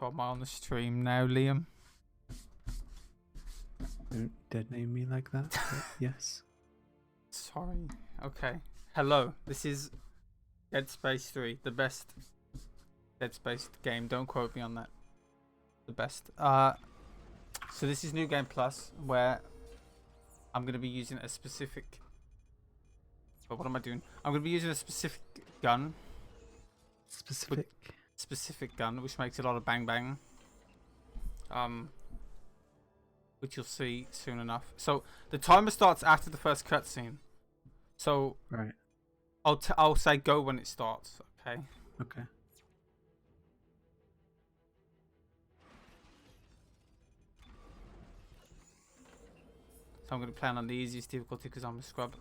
So am I on the stream now, Liam? Don't dead name me like that. But yes. Sorry. Okay. Hello. This is Dead Space 3, the best Dead Space game. Don't quote me on that. The best. So this is New Game Plus, where I'm gonna be using a specific. But what am I doing? I'm gonna be using a specific gun. Specific gun, which makes a lot of bang bang. Which you'll see soon enough. So the timer starts after the first cutscene. So Right. I'll say go when it starts. Okay. Okay. So I'm gonna play on the easiest difficulty because I'm a scrub.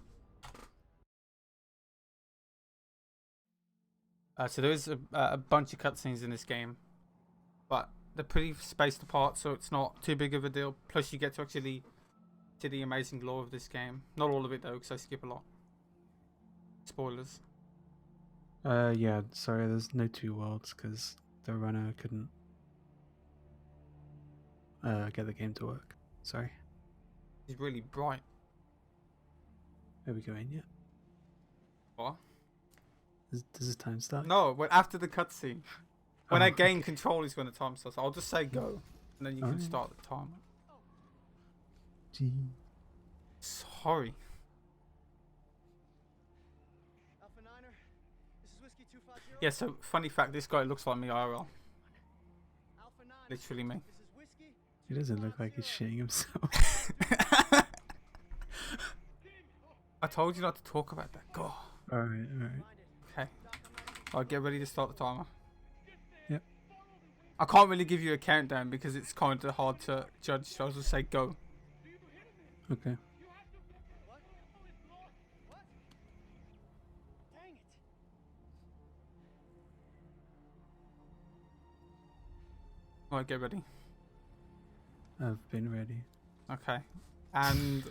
So there is a bunch of cutscenes in this game, but they're pretty spaced apart, so it's not too big of a deal. Plus, you get to actually see the amazing lore of this game. Not all of it though, because I skip a lot. Spoilers. Yeah. Sorry, there's no two worlds because the runner couldn't get the game to work. Sorry. It's really bright. Are we going yet? What? Does the time start? No, when after the cutscene. When I gain okay. control is when the time starts. I'll just say go, and then you can start the timer. Gee. Sorry. Yeah, so funny fact, this guy looks like me IRL. Literally me. He doesn't look like he's shitting himself. I told you not to talk about that. Go. Alright, alright. Okay. Alright, get ready to start the timer. Yep. I can't really give you a countdown because it's kind of hard to judge, so I'll just say go. Okay. Alright, get ready. I've been ready. Okay. And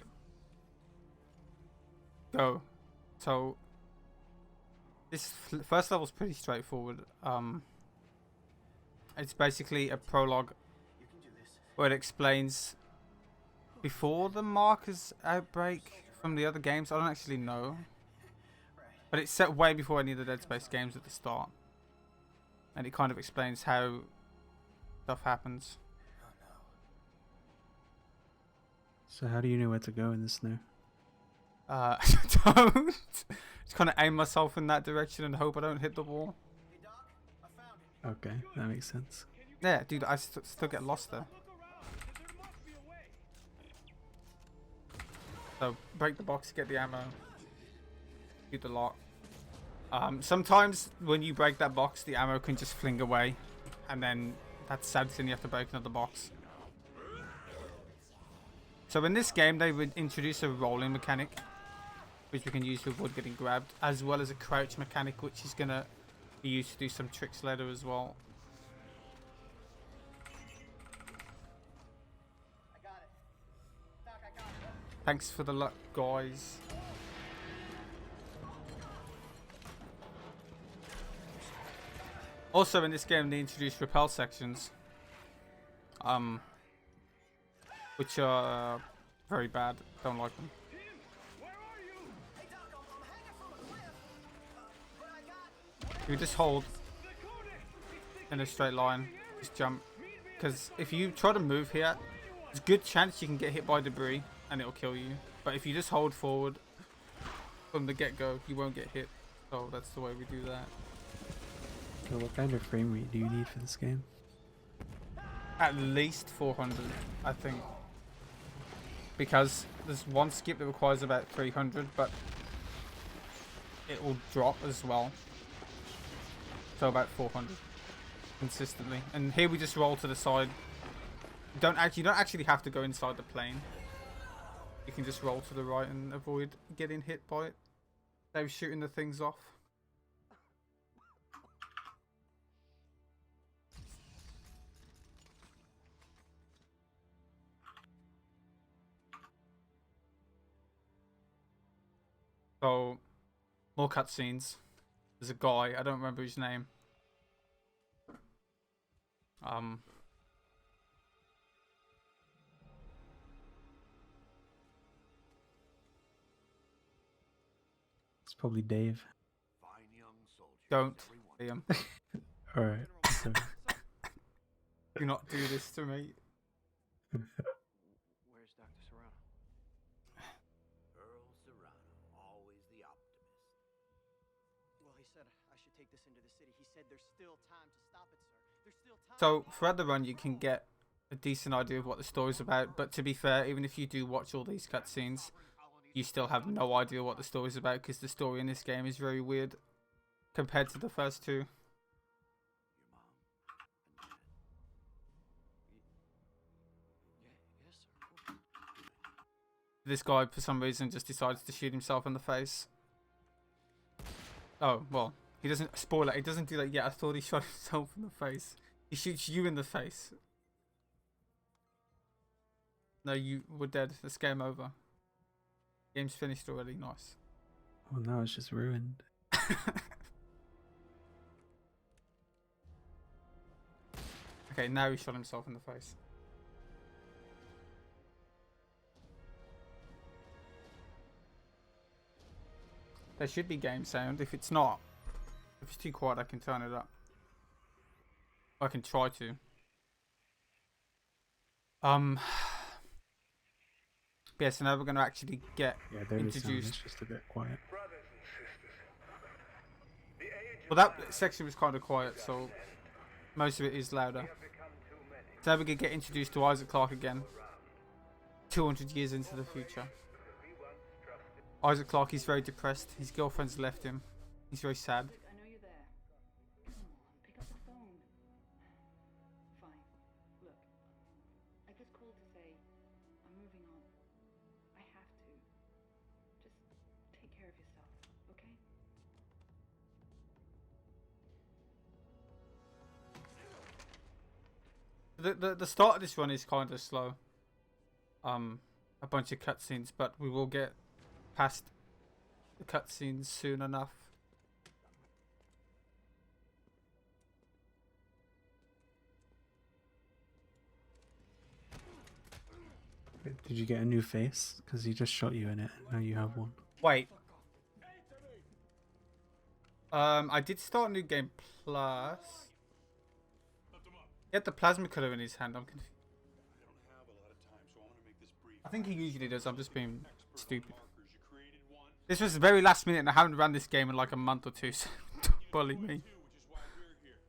go. So this first level's pretty straightforward. It's basically a prologue where it explains before the markers outbreak from the other games. I don't actually know, but it's set way before any of the Dead Space games at the start, and it kind of explains how stuff happens. So how do you know where to go in the snow? I don't. Just kind of aim myself in that direction and hope I don't hit the wall. Okay, that makes sense. Yeah, dude, I still get lost there. So break the box, get the ammo, shoot the lock. Sometimes when you break that box, the ammo can just fling away, and then that's sad. Then you have to break another box. So in this game, they would introduce a rolling mechanic, which we can use to avoid getting grabbed, as well as a crouch mechanic, which is gonna be used to do some tricks later as well. Thanks for the luck, guys. Also in this game, they introduced rappel sections, which are very bad. Don't like them. You just hold in a straight line, just jump. Because if you try to move here, there's a good chance you can get hit by debris and it'll kill you. But if you just hold forward from the get-go, you won't get hit. So that's the way we do that. So what kind of frame rate do you need for this game? At least 400, I think. Because there's one skip that requires about 300, but it will drop as well. So about 400 consistently. And here we just roll to the side. You don't actually have to go inside the plane. You can just roll to the right and avoid getting hit by it. They were shooting the things off. So, more cutscenes. There's a guy, I don't remember his name. It's probably Dave. Don't, Liam. Alright. So, Do not do this to me. Where's Dr. Serrano? Earl Serrano, always the optimist. Well, he said I should take this into the city. He said there's still time to stop it, sir. There's still time. So throughout the run, you can get a decent idea of what the story's about. But to be fair, even if you do watch all these cutscenes, you still have no idea what the story's about because the story in this game is very weird compared to the first two. Your mom and dad. Yes, sir. This guy, for some reason, just decides to shoot himself in the face. Oh, well, he doesn't, spoiler, he doesn't do that yet. I thought he shot himself in the face. He shoots you in the face. No, you were dead. It's game over. Game's finished already. Nice. well, now it's just ruined. Okay, now he shot himself in the face. There should be game sound. If it's not, if it's too quiet, I can turn it up. I can try to. Yeah, so now we're going to actually get Yeah, there is sound. introduced. It's just a bit quiet. Well, that section was kind of quiet, so most of it is louder. So now we're going to get introduced to Isaac Clarke again. 200 years into the future. Isaac Clarke is very depressed. His girlfriend's left him. He's very sad. I know you're there. Come on, pick up the phone. Fine. Look, I just called to say I'm moving on. I have to. Just take care of yourself, okay? The start of this run is kind of slow. A bunch of cutscenes, but we will get past the cutscenes soon enough. Wait, did you get a new face? Because he just shot you in it. Now you have one. Wait. I did start New Game Plus. He had the plasma cutter in his hand. I'm confused. I think he usually does. I'm just being stupid. This was very last minute, and I haven't run this game in like a month or two, so don't bully me.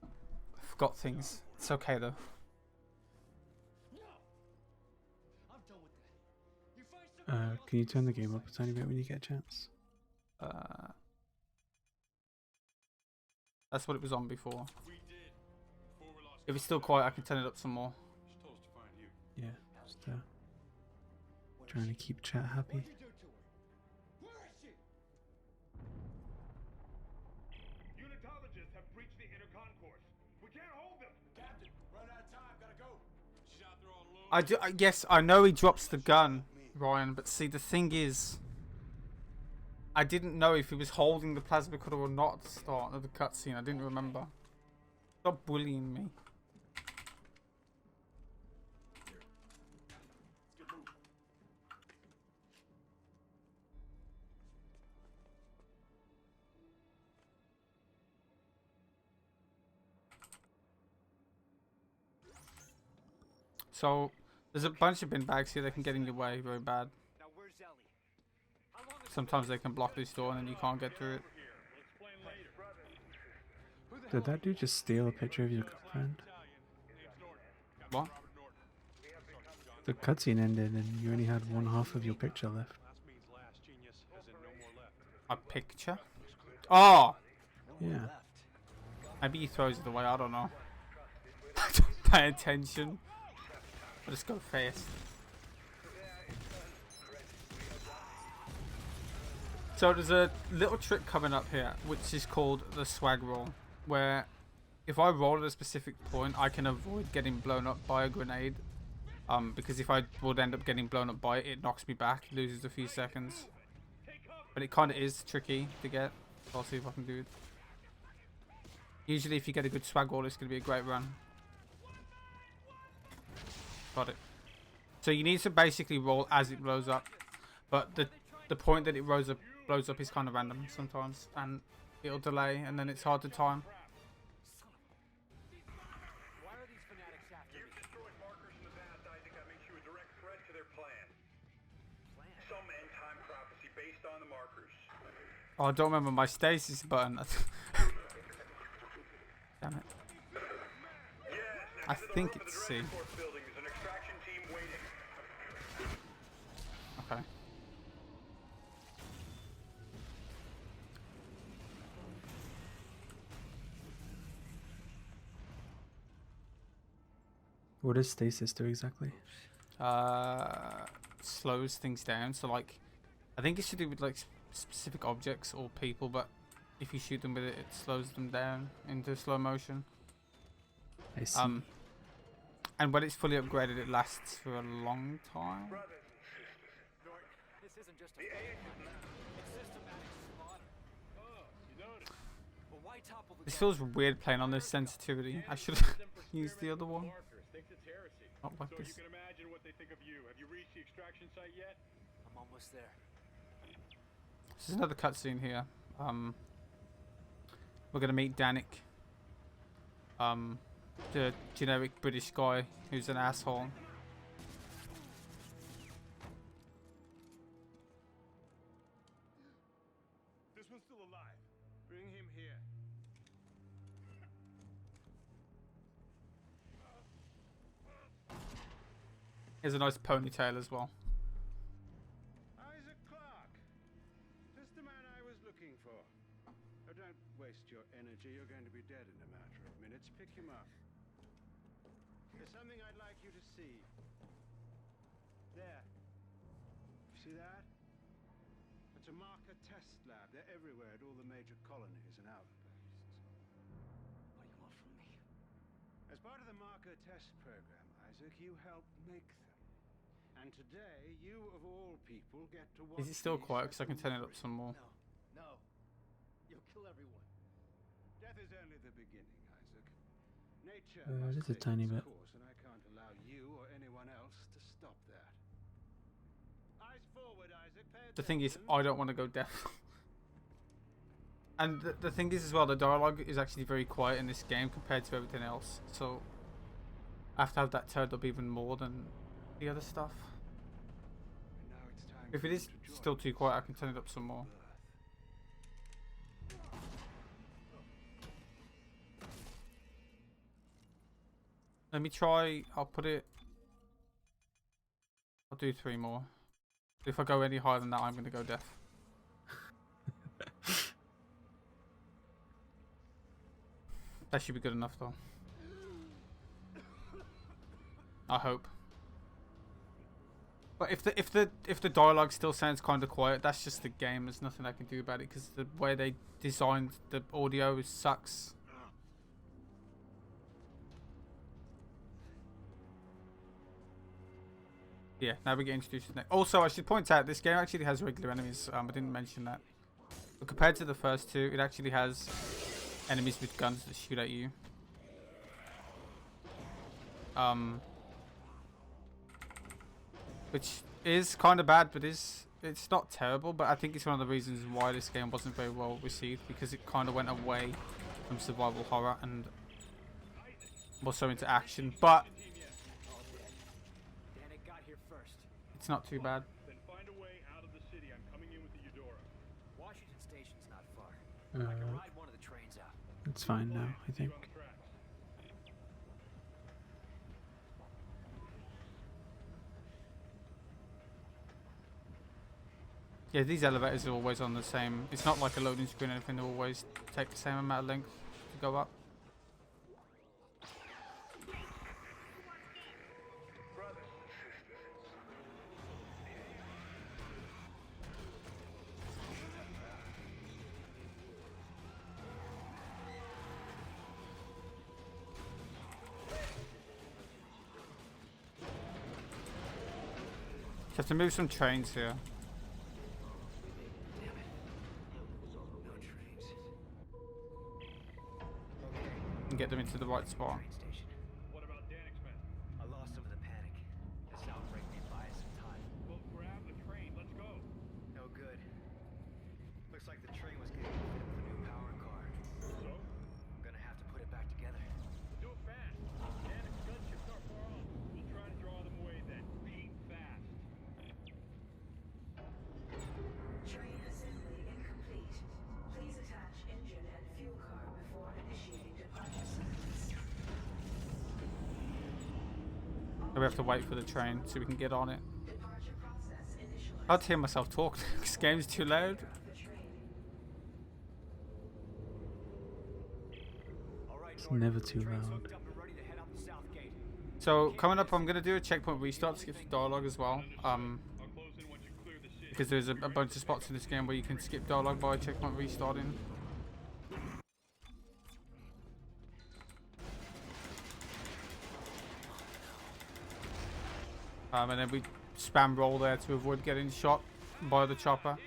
I forgot things. It's okay though. Can you turn the game up a tiny bit when you get a chance? That's what it was on before. If it's still quiet, I can turn it up some more. Yeah, just trying to keep chat happy. Unitologists have breached the inner concourse. We can't hold them. Captain, run out of time. Gotta go. Shot there all alone. Yes, I know he drops the gun, Ryan, but see, the thing is, I didn't know if he was holding the plasma cutter or not at the start of the cutscene. I didn't remember. Stop bullying me. So, there's a bunch of bin bags here that can get in your way very bad. Now where's Ellie? How long is Sometimes they can block this door and then you can't get through it. Did that dude just steal a picture of your girlfriend? What? The cutscene ended and you only had one half of your picture left. A picture? Oh! Yeah. Maybe he throws it away, I don't know. Don't pay attention. I'll just go fast. So there's a little trick coming up here, which is called the swag roll, where if I roll at a specific point, I can avoid getting blown up by a grenade. Because if I would end up getting blown up by it, it knocks me back, loses a few seconds. But it kind of is tricky to get. So I'll see if I can do it. Usually if you get a good swag roll, it's going to be a great run. Got it. So you need to basically roll as it blows up, but the point that it blows up is kind of random sometimes, and it'll delay, and then it's hard to time. Why are these fanatics after me? You've destroyed markers in the past, Isaac. That makes you a direct threat to their plan. Some end-time prophecy based on the markers. Oh, I don't remember my stasis button. Damn it. I think it's C. Building is an extraction team waiting. Okay. What does stasis do exactly? Slows things down. So like, I think it's to do with like specific objects or people, but if you shoot them with it, it slows them down into slow motion. I see. And when it's fully upgraded, it lasts for a long time. This isn't just a it's systematic slaughter. Oh, you noticed? Well, why topple the This feels weird playing on this sensitivity. I should have used the other one. Markers thinks it's heresy. Not like So this. you can imagine what they think of you. Have you reached the extraction site yet? I'm almost there. This is another cutscene here. We're gonna meet Danik. The generic British guy who's an asshole. This one's still alive. Bring him here. He has a nice ponytail as well. Isaac Clarke. Just the man I was looking for. Oh, don't waste your energy. You're going to be dead in a matter of minutes. Pick him up. There's something I'd like you to see. There. See that? It's a marker test lab. They're everywhere at all the major colonies and outposts. What do you want from me? As part of the marker test program, Isaac, you helped make them. And today, you of all people get to watch. Is it still these quiet? Because I can at the turn it up some more. No. You'll kill everyone. Death is only the beginning, Isaac. Nature Just must a take tiny its bit. course, and I can't allow you or anyone else to stop that. Eyes forward, Isaac. Pay The thing is, attention. I don't want to go deaf. And the thing is as well, the dialogue is actually very quiet in this game compared to everything else. So I have to have that turned up even more than the other stuff. And now it's time If for it you is to join still too us quiet, I in can turn it up some more. birth. Let me try. I'll put it. I'll do 3 more. If I go any higher than that, I'm going to go deaf. That should be good enough, though. I hope. But if the dialogue still sounds kind of quiet, that's just the game. There's nothing I can do about it because the way they designed the audio sucks. Yeah, now we get introduced to the next. Also, I should point out this game actually has regular enemies. I didn't mention that. But compared to the first two, it actually has enemies with guns that shoot at you. Which is kind of bad, but it's not terrible. But I think it's one of the reasons why this game wasn't very well received, because it kind of went away from survival horror and more so into action. But Danik got here first. it's not too bad. Then find a way out of the city. I'm coming in with the Eudora. Washington Station's not far. I can ride one of the trains out. It's fine now, I think. On the tracks. Yeah, these elevators are always on the same. It's not like a loading screen or anything. They always take the same amount of length to go up. Have to move some trains here No trains. and get them into the right spot. Train station. What about Danik's men? I lost some of the panic. So we have to wait for the train so we can get on it. I can't hear myself talk. This game's too loud. It's never too loud. So coming up, I'm gonna do a checkpoint restart to skip the dialogue as well. Because there's a bunch of spots in this game where you can skip dialogue by checkpoint restarting. And then we spam roll there to avoid getting shot by the chopper.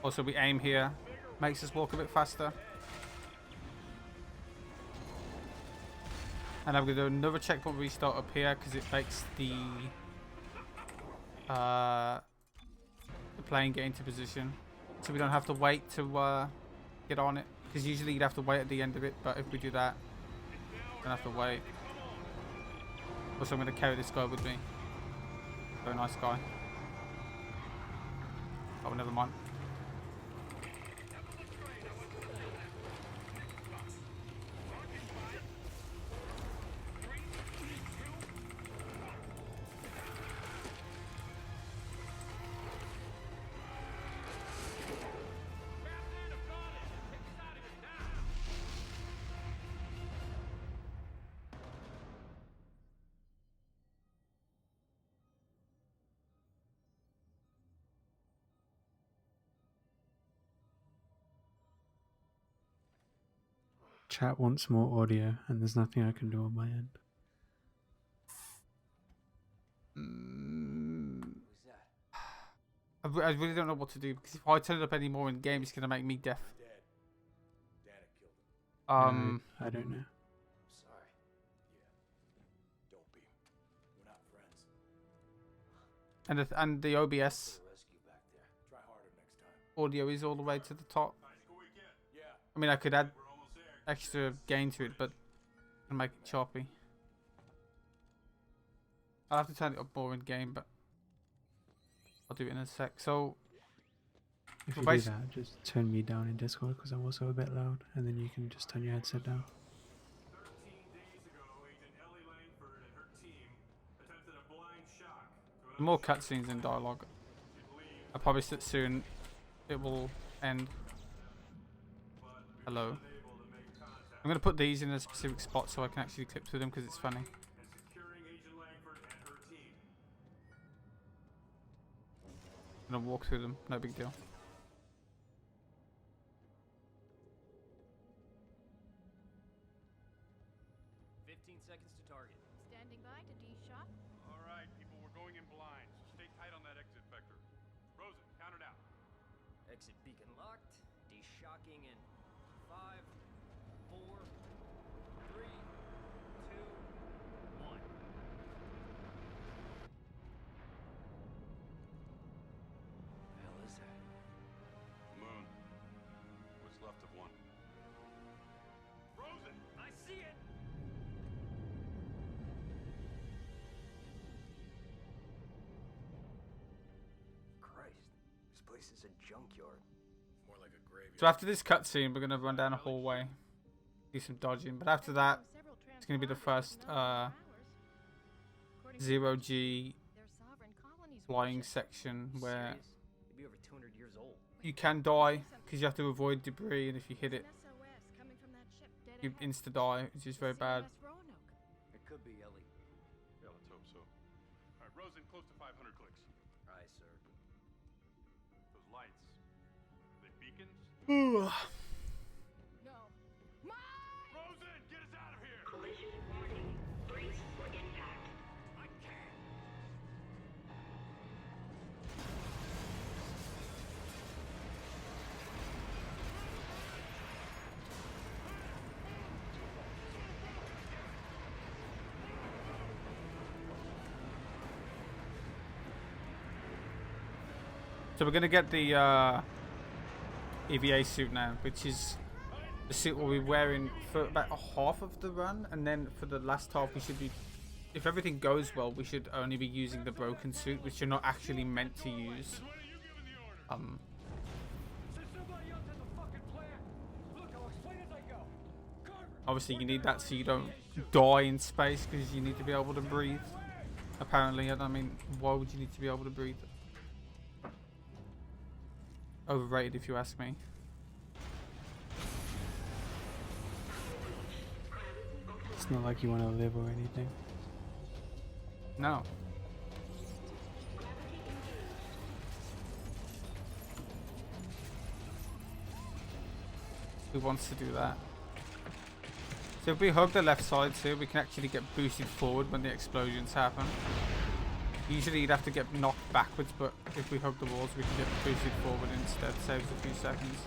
Also, we aim here, makes us walk a bit faster. And I'm going to do another checkpoint restart up here because it makes the plane get into position. So we don't have to wait to get on it. Because usually you'd have to wait at the end of it, but if we do that, we don't have to wait. Also, I'm going to carry this guy with me. Very nice guy. Oh, never mind. Chat wants more audio, and there's nothing I can do on my end. I really don't know what to do because if I turn it up anymore in game, it's gonna make me deaf. I don't know. Sorry. Yeah. Don't be. We're not friends. And the OBS Rescue back there. Try harder next time. audio is all the way to the top. Yeah. I mean, I could add extra gain to it, but it'll make it choppy. I'll have to turn it up more in game, but I'll do it in a sec. So If Well, you do basi- that, just turn me down in Discord because I'm also a bit loud, and then you can just turn your headset down. 13 days ago, Agent Ellie Langford and her team attempted a blind shock to more cutscenes and dialogue. I promise that soon it will end. Hello. I'm gonna put these in a specific spot so I can actually clip through them because it's funny. and securing Agent Langford and her team. I'm gonna walk through them, no big deal. 15 seconds to target. Standing by to D-shot. All right, people, we're going in blind, so stay tight on that exit vector. Rosen, count it out. Exit beacon locked. De-shocking in 5, 4, 3, 2, 1. The hell is that? Moon. What's left of one. Rosen! I see it! Christ, this place is a junkyard. More like a graveyard. So after this cutscene, we're gonna run down a hallway, do some dodging. But after that, it's gonna be the first 0G flying section where Serious? You'd be over 200 years old. you can die because you have to avoid debris, and if you hit it, you insta die, which is very bad. It could be Ellie. Yeah, let's hope so. All right, Rosen, close to 500 clicks. Aye, sir. Those lights. Are they beacons? No. Rosen, get us out of here! Collision warning. Brace for impact. I can't! So we're gonna get the EVA suit now, which is the suit we'll be wearing for about half of the run, and then for the last half we should be, if everything goes well, we should only be using the broken suit, which you're not actually meant to use. When are you giving the order? Send somebody else to the fucking plant. Look, I'll explain as I Obviously, you need that so you don't die in space, because you need to be able to breathe. Apparently, I mean, why would you need to be able to breathe? Overrated, if you ask me. It's not like you want to live or anything. No. Who wants to do that? So if we hug the left side too, we can actually get boosted forward when the explosions happen. Usually you'd have to get knocked backwards, but if we hug the walls, we can get boosted forward instead. Saves a few seconds.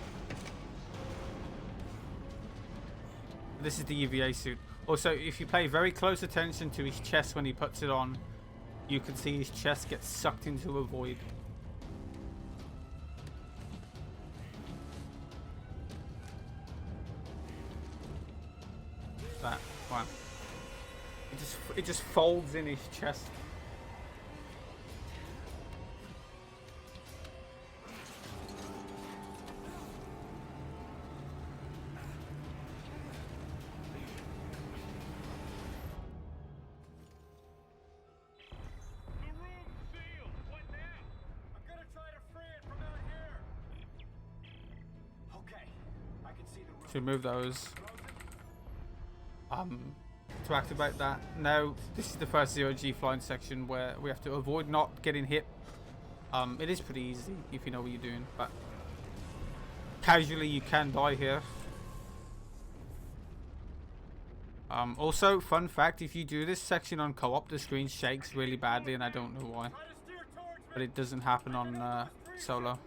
This is the UVA suit. Also, if you pay very close attention to his chest when he puts it on, you can see his chest get sucked into a void. That one. It just folds in his chest. To move those. To activate that. Now, this is the first 0G flying section where we have to avoid not getting hit. It is pretty easy if you know what you're doing, but casually you can die here. Also, fun fact, if you do this section on co-op, the screen shakes really badly, and I don't know why. But it doesn't happen on solo.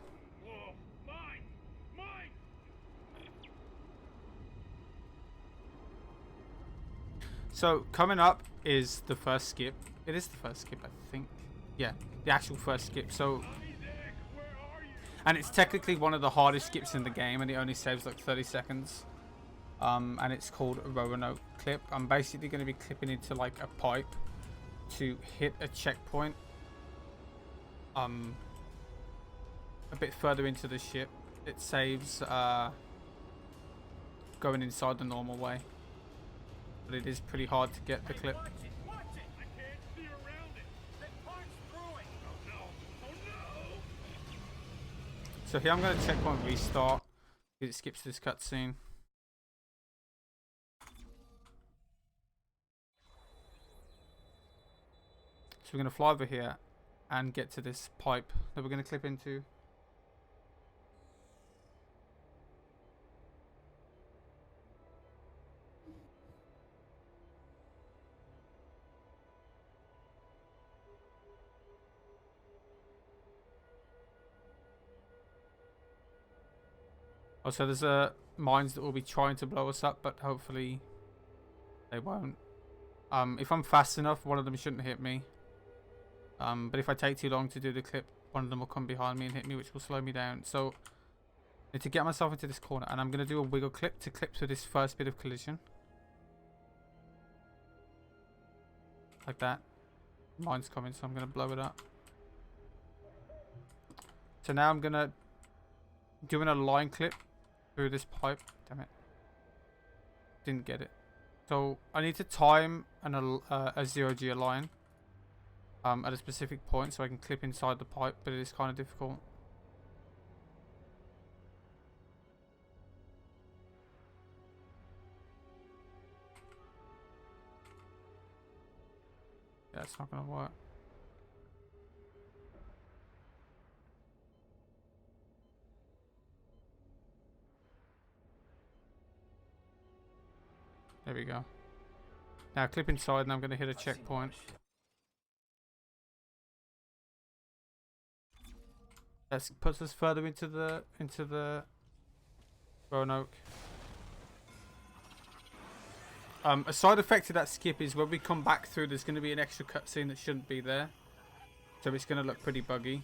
So, coming up is the first skip. It is the first skip, I think. Yeah, the actual first skip. So, and it's technically one of the hardest skips in the game, and it only saves like 30 seconds. And it's called a Roanoke clip. I'm basically going to be clipping into like a pipe to hit a checkpoint. A bit further into the ship. It saves going inside the normal way. But it is pretty hard to get the clip. So here I'm going to checkpoint restart. It skips this cutscene. So we're going to fly over here and get to this pipe that we're going to clip into. Also, there's mines that will be trying to blow us up, but hopefully they won't. If I'm fast enough, one of them shouldn't hit me. But if I take too long to do the clip, one of them will come behind me and hit me, which will slow me down. So, I need to get myself into this corner, and I'm going to do a wiggle clip to clip through this first bit of collision. Like that. Mine's coming, so I'm going to blow it up. So now I'm going to doing a line clip through this pipe. Damn it. Didn't get it. So I need to time a 0G align at a specific point so I can clip inside the pipe, but it is kind of difficult. Yeah, it's not going to work. There we go. Now clip inside and I'm going to hit a checkpoint. That puts us further into the Roanoke. A side effect to that skip is when we come back through, there's going to be an extra cutscene that shouldn't be there. So it's going to look pretty buggy.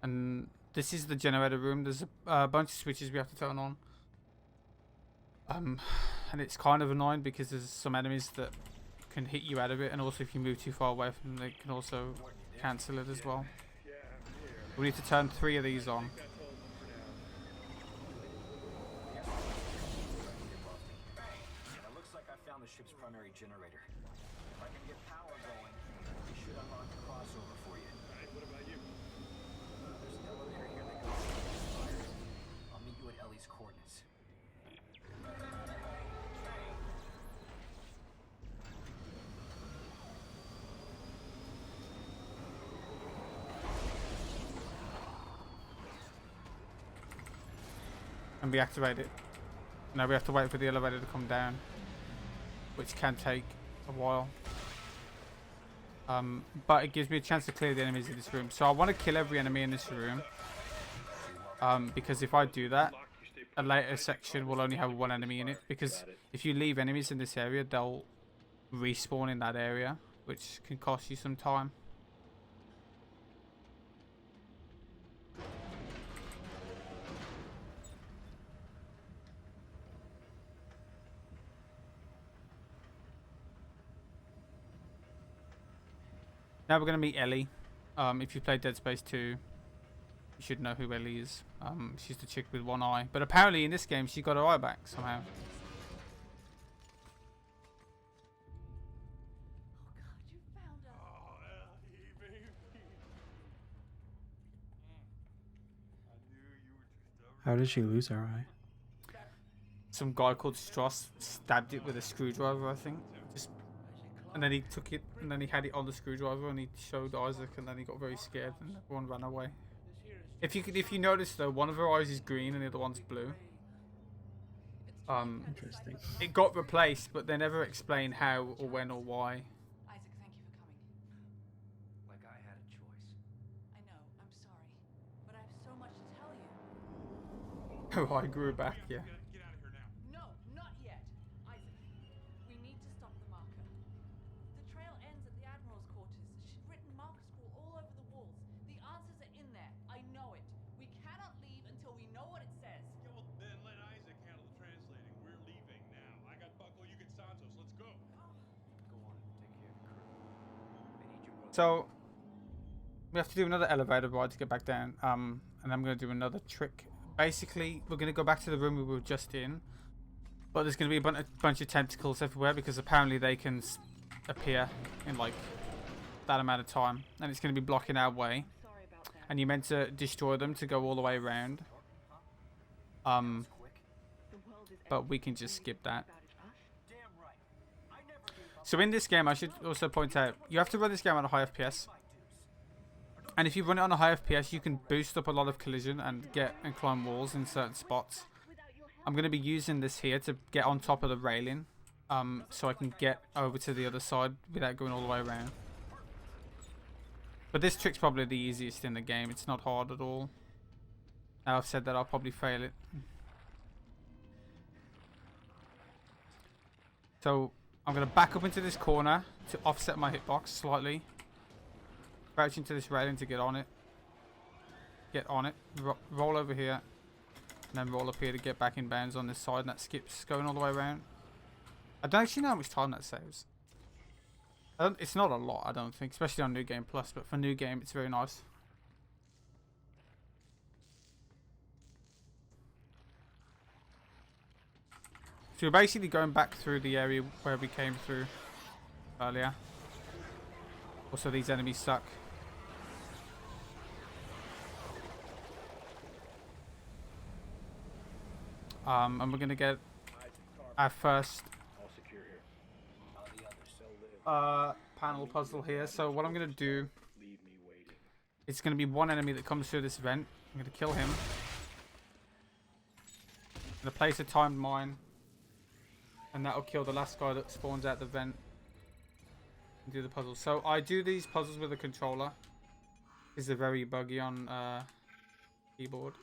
And this is the generator room. There's a bunch of switches we have to turn on. And it's kind of annoying because there's some enemies that can hit you out of it, and also if you move too far away from them, they can also cancel it as well. We need to turn 3 of these on. And it looks like I found the ship's primary generator. If I can get power going, it should unlock the crossover for you. What about you? There's an elevator here that goes to the spire. I'll meet you at Ellie's coordinates. And we activate it. Now we have to wait for the elevator to come down, which can take a while. But it gives me a chance to clear the enemies in this room. So I want to kill every enemy in this room. Because if I do that, a later section will only have 1 enemy in it. Because if you leave enemies in this area, they'll respawn in that area, which can cost you some time. Now we're going to meet Ellie. If you play Dead Space 2, you should know who Ellie is. She's the chick with 1 eye. But apparently in this game, she got her eye back somehow. Oh God, you found us. Oh, Ellie, baby. I knew you were too stubborn. How did she lose her eye? Some guy called Stross stabbed it with a screwdriver, I think. And then he took it, and then he had it on the screwdriver, and he showed Isaac, and then he got very scared, and everyone ran away. If you notice though, one of her eyes is green and the other one's blue. Interesting. It got replaced, but they never explain how or when or why. Isaac, thank you for coming. Like I had a choice. I know, I'm sorry, but I have so much to tell you. Her eye grew back, yeah. Get out of here now. No, not yet. Isaac, we need to stop the marker. The trail ends at the Admiral's quarters. She'd written marker scroll all over the walls. The answers are in there. I know it. We cannot leave until we know what it says. Yeah, well, then let Isaac handle the translating. We're leaving now. I got Buckle, you get Santos. Let's go. Go on, take care of the crew. I need you more. So we have to do another elevator ride to get back down. And I'm gonna do another trick. Basically, we're gonna go back to the room we were just in, but there's gonna be a bunch of tentacles everywhere because apparently they can appear in like that amount of time, and it's gonna be blocking our way. Sorry about that. And you meant to destroy them to go all the way around. The world is But we can just skip that. about it, us. Damn right. I never gave up So in this game, I should also point out, you have to run this game on a high FPS. my dues. And if you run it on a high FPS, you can boost up a lot of collision and climb walls in certain spots. I'm going to be using this here to get on top of the railing, so I can get over to the other side without going all the way around. But this trick's probably the easiest in the game. It's not hard at all. Now I've said that, I'll probably fail it. So I'm going to back up into this corner to offset my hitbox slightly. Crouch into this railing to get on it. Get on it. Roll over here. And then roll up here to get back in bounds on this side. And that skips going all the way around. I don't actually know how much time that saves. It's not a lot, I don't think. Especially on New Game Plus. But for New Game, it's very nice. So we're basically going back through the area where we came through earlier. Also, these enemies suck. And we're gonna get our first panel puzzle here. So what I'm gonna do, it's gonna be one enemy that comes through this vent. I'm gonna kill him. I'm gonna place a timed mine, and that'll kill the last guy that spawns out the vent. And do the puzzle. So I do these puzzles with a controller. These are very buggy on keyboard.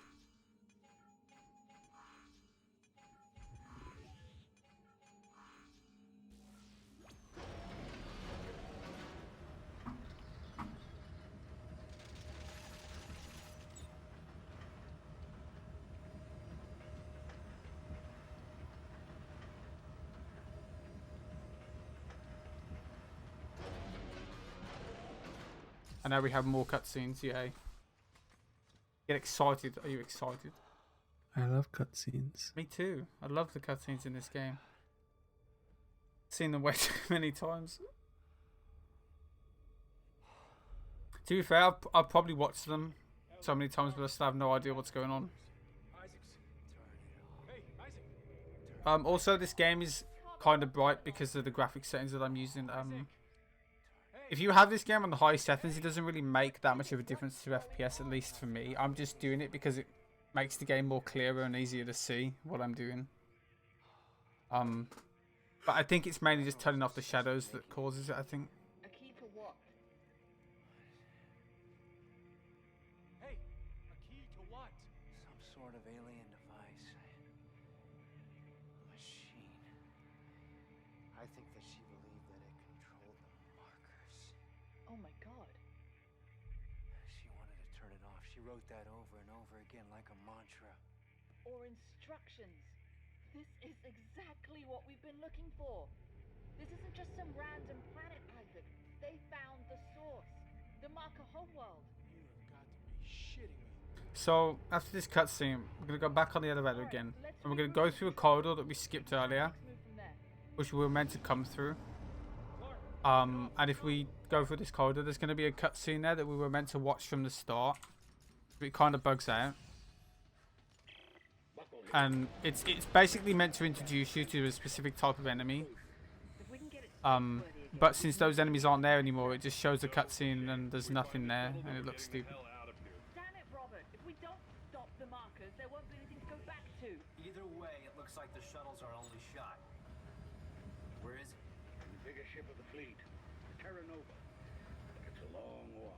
And now we have more cutscenes, yay. Get excited. Are you excited? I love cutscenes. Me too. I love the cutscenes in this game. Seen them way too many times. To be fair, I've probably watched them so many times, but I still have no idea what's going on. Also, this game is kind of bright because of the graphic settings that I'm using. If you have this game on the high settings, it doesn't really make that much of a difference to FPS, at least for me. I'm just doing it because it makes the game more clearer and easier to see what I'm doing. But I think it's mainly just turning off the shadows that causes it, I think. A key to what? Hey, a key to what? Some sort of alien device. A machine. I think that she believed that it controlled the markers. Oh my god. She wanted to turn it off. She wrote that over and over again like a mantra. Or instructions. This is exactly what we've been looking for. This isn't just some random planet, Isaac. They found the source. The marker homeworld. You have got to be shitting me. So, after this cutscene, we're going to go back on the elevator again. And we're going to go through a corridor that we skipped earlier, which we were meant to come through. And if we go through this corridor, there's going to be a cutscene there that we were meant to watch from the start. It kind of bugs out. And it's basically meant to introduce you to a specific type of enemy. But since those enemies aren't there anymore, it just shows a cutscene and there's nothing there, and it looks stupid. Damn it, Robert. If we don't stop the markers, there won't be anything to go back to. Either way, it looks like the shuttle's our only shot. Where is it? The biggest ship of the fleet, the Terra Nova. It's a long walk.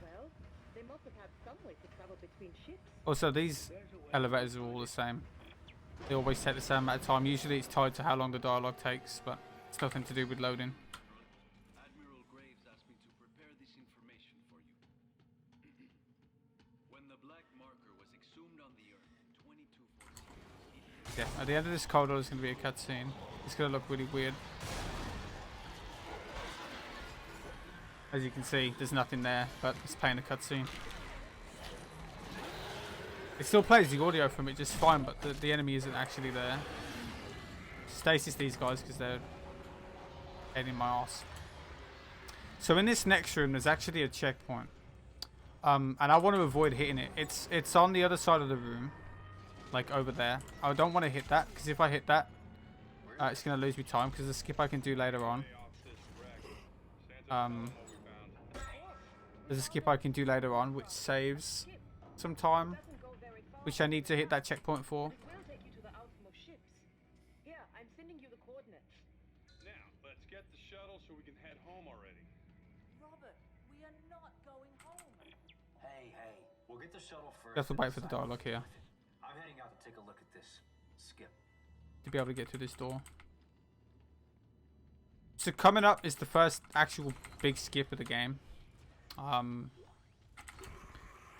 Well, they must have had some way to travel between ships. Also, these elevators are all the same. They always take the same amount of time. Usually it's tied to how long the dialogue takes, but it's nothing to do with loading. Admiral Graves asked me to prepare this information for you. When the black marker was exhumed on the Earth, 2214. Yeah, at the end of this corridor there's going to be a cutscene. It's going to look really weird. As you can see, there's nothing there, but it's playing a cutscene. It still plays the audio from it just fine, but the enemy isn't actually there. Stasis these guys because they're heading my ass. So in this next room, there's actually a checkpoint, and I want to avoid hitting it. It's on the other side of the room, like over there. I don't want to hit that because if I hit that, it's going to lose me time because the skip I can do later on. There's a skip I can do later on which saves some time, which I need to hit that checkpoint for. This will take you to the outermost ships. Here, I'm sending you the coordinates. Now, let's get the shuttle so we can head home already. Robert, we are not going home. Hey, we'll get the shuttle first. You have to wait for the dialogue here I'm heading out to take a look at this skip. to be able to get through this door. So coming up is the first actual big skip of the game.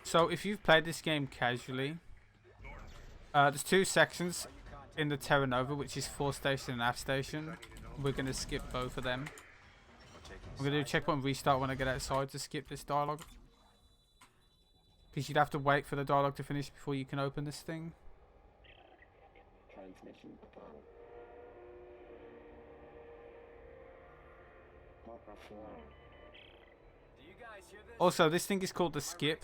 So if you've played this game casually, there's two sections in the Terra Nova, which is force station and aft station. We're going to skip both of them. I'm going to do a checkpoint restart when I get outside to skip this dialogue. Because you'd have to wait for the dialogue to finish before you can open this thing. Transmission done. Opera 4. Also, this thing is called the skip,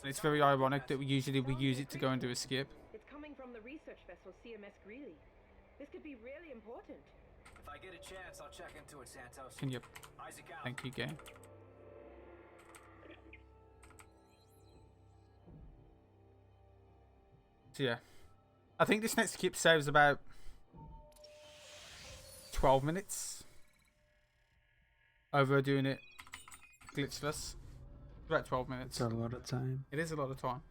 and it's very ironic that we use it to go and do a skip. It's coming from the research vessel CMS Greeley. This could be really important. If I get a chance, I'll check into it, Santos. Can you? Isaac out. Thank you, game. So yeah, I think this next skip saves about 12 minutes over doing it glitchless. About 12 minutes. It's a lot of time. It is a lot of time.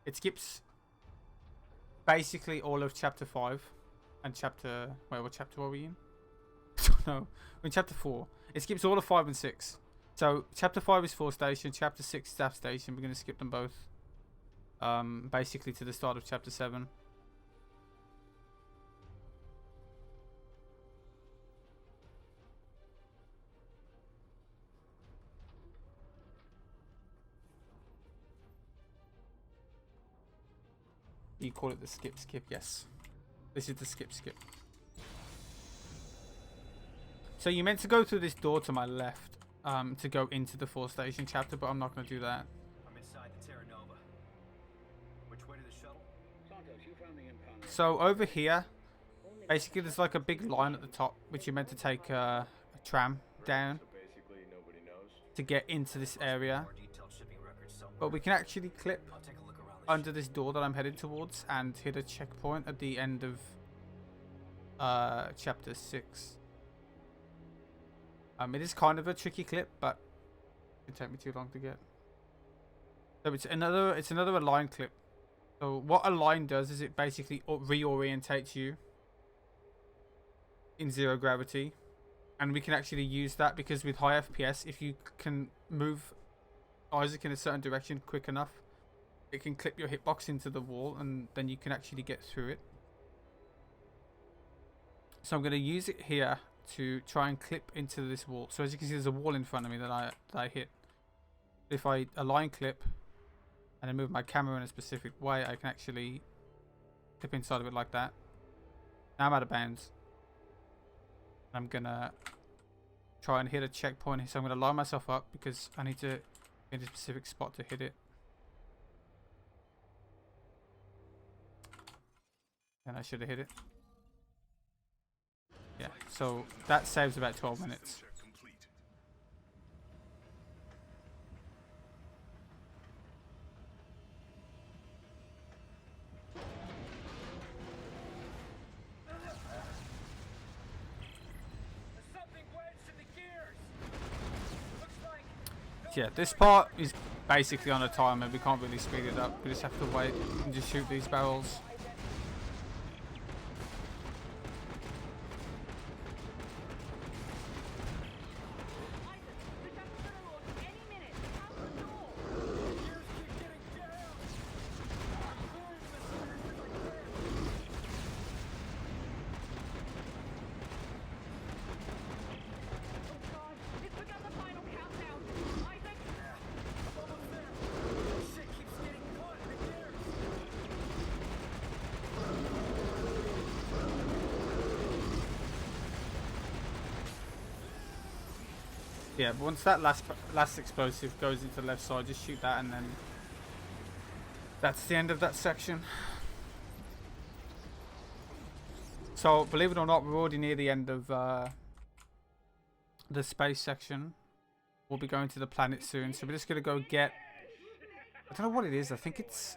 It skips basically all of chapter 5 and chapter... Wait, what chapter are we in? No, we're in chapter 4. It skips all of 5 and 6. So chapter 5 is force station, chapter 6 is aft station. We're going to skip them both. Basically to the start of chapter 7. You call it the skip. Yes. This is the skip. So you meant to go through this door to my left to go into the 4-station chapter, but I'm not going to do that. I'm inside the Terra Nova. Which way to the shuttle? Santos, you found the impound. So over here, basically there's like a big line at the top, which you're meant to take a tram down So basically, nobody knows. to get into this area. More detailed shipping records somewhere. But we can actually clip I'll take a look around under this door that I'm headed towards and hit a checkpoint at the end of chapter 6. It is kind of a tricky clip, but it take me too long to get. So it's another align clip. So what a line does is it basically reorientates you in 0 gravity, and we can actually use that because with high FPS, if you can move Isaac in a certain direction quick enough, it can clip your hitbox into the wall, and then you can actually get through it. So I'm going to use it here to try and clip into this wall. So as you can see, there's a wall in front of me that I hit. If I align clip and I move my camera in a specific way, I can actually clip inside of it like that. Now I'm out of bounds. I'm gonna try and hit a checkpoint. So I'm gonna line myself up because I need to hit a specific spot to hit it. And I should have hit it. Yeah, so that saves about 12 minutes. Yeah, this part is basically on a timer. We can't really speed it up. We just have to wait and just shoot these barrels. Yeah, but once that last explosive goes into the left side, just shoot that, and then that's the end of that section. So, believe it or not, we're already near the end of the space section. We'll be going to the planet soon, so we're just gonna go get. I don't know what it is. I think it's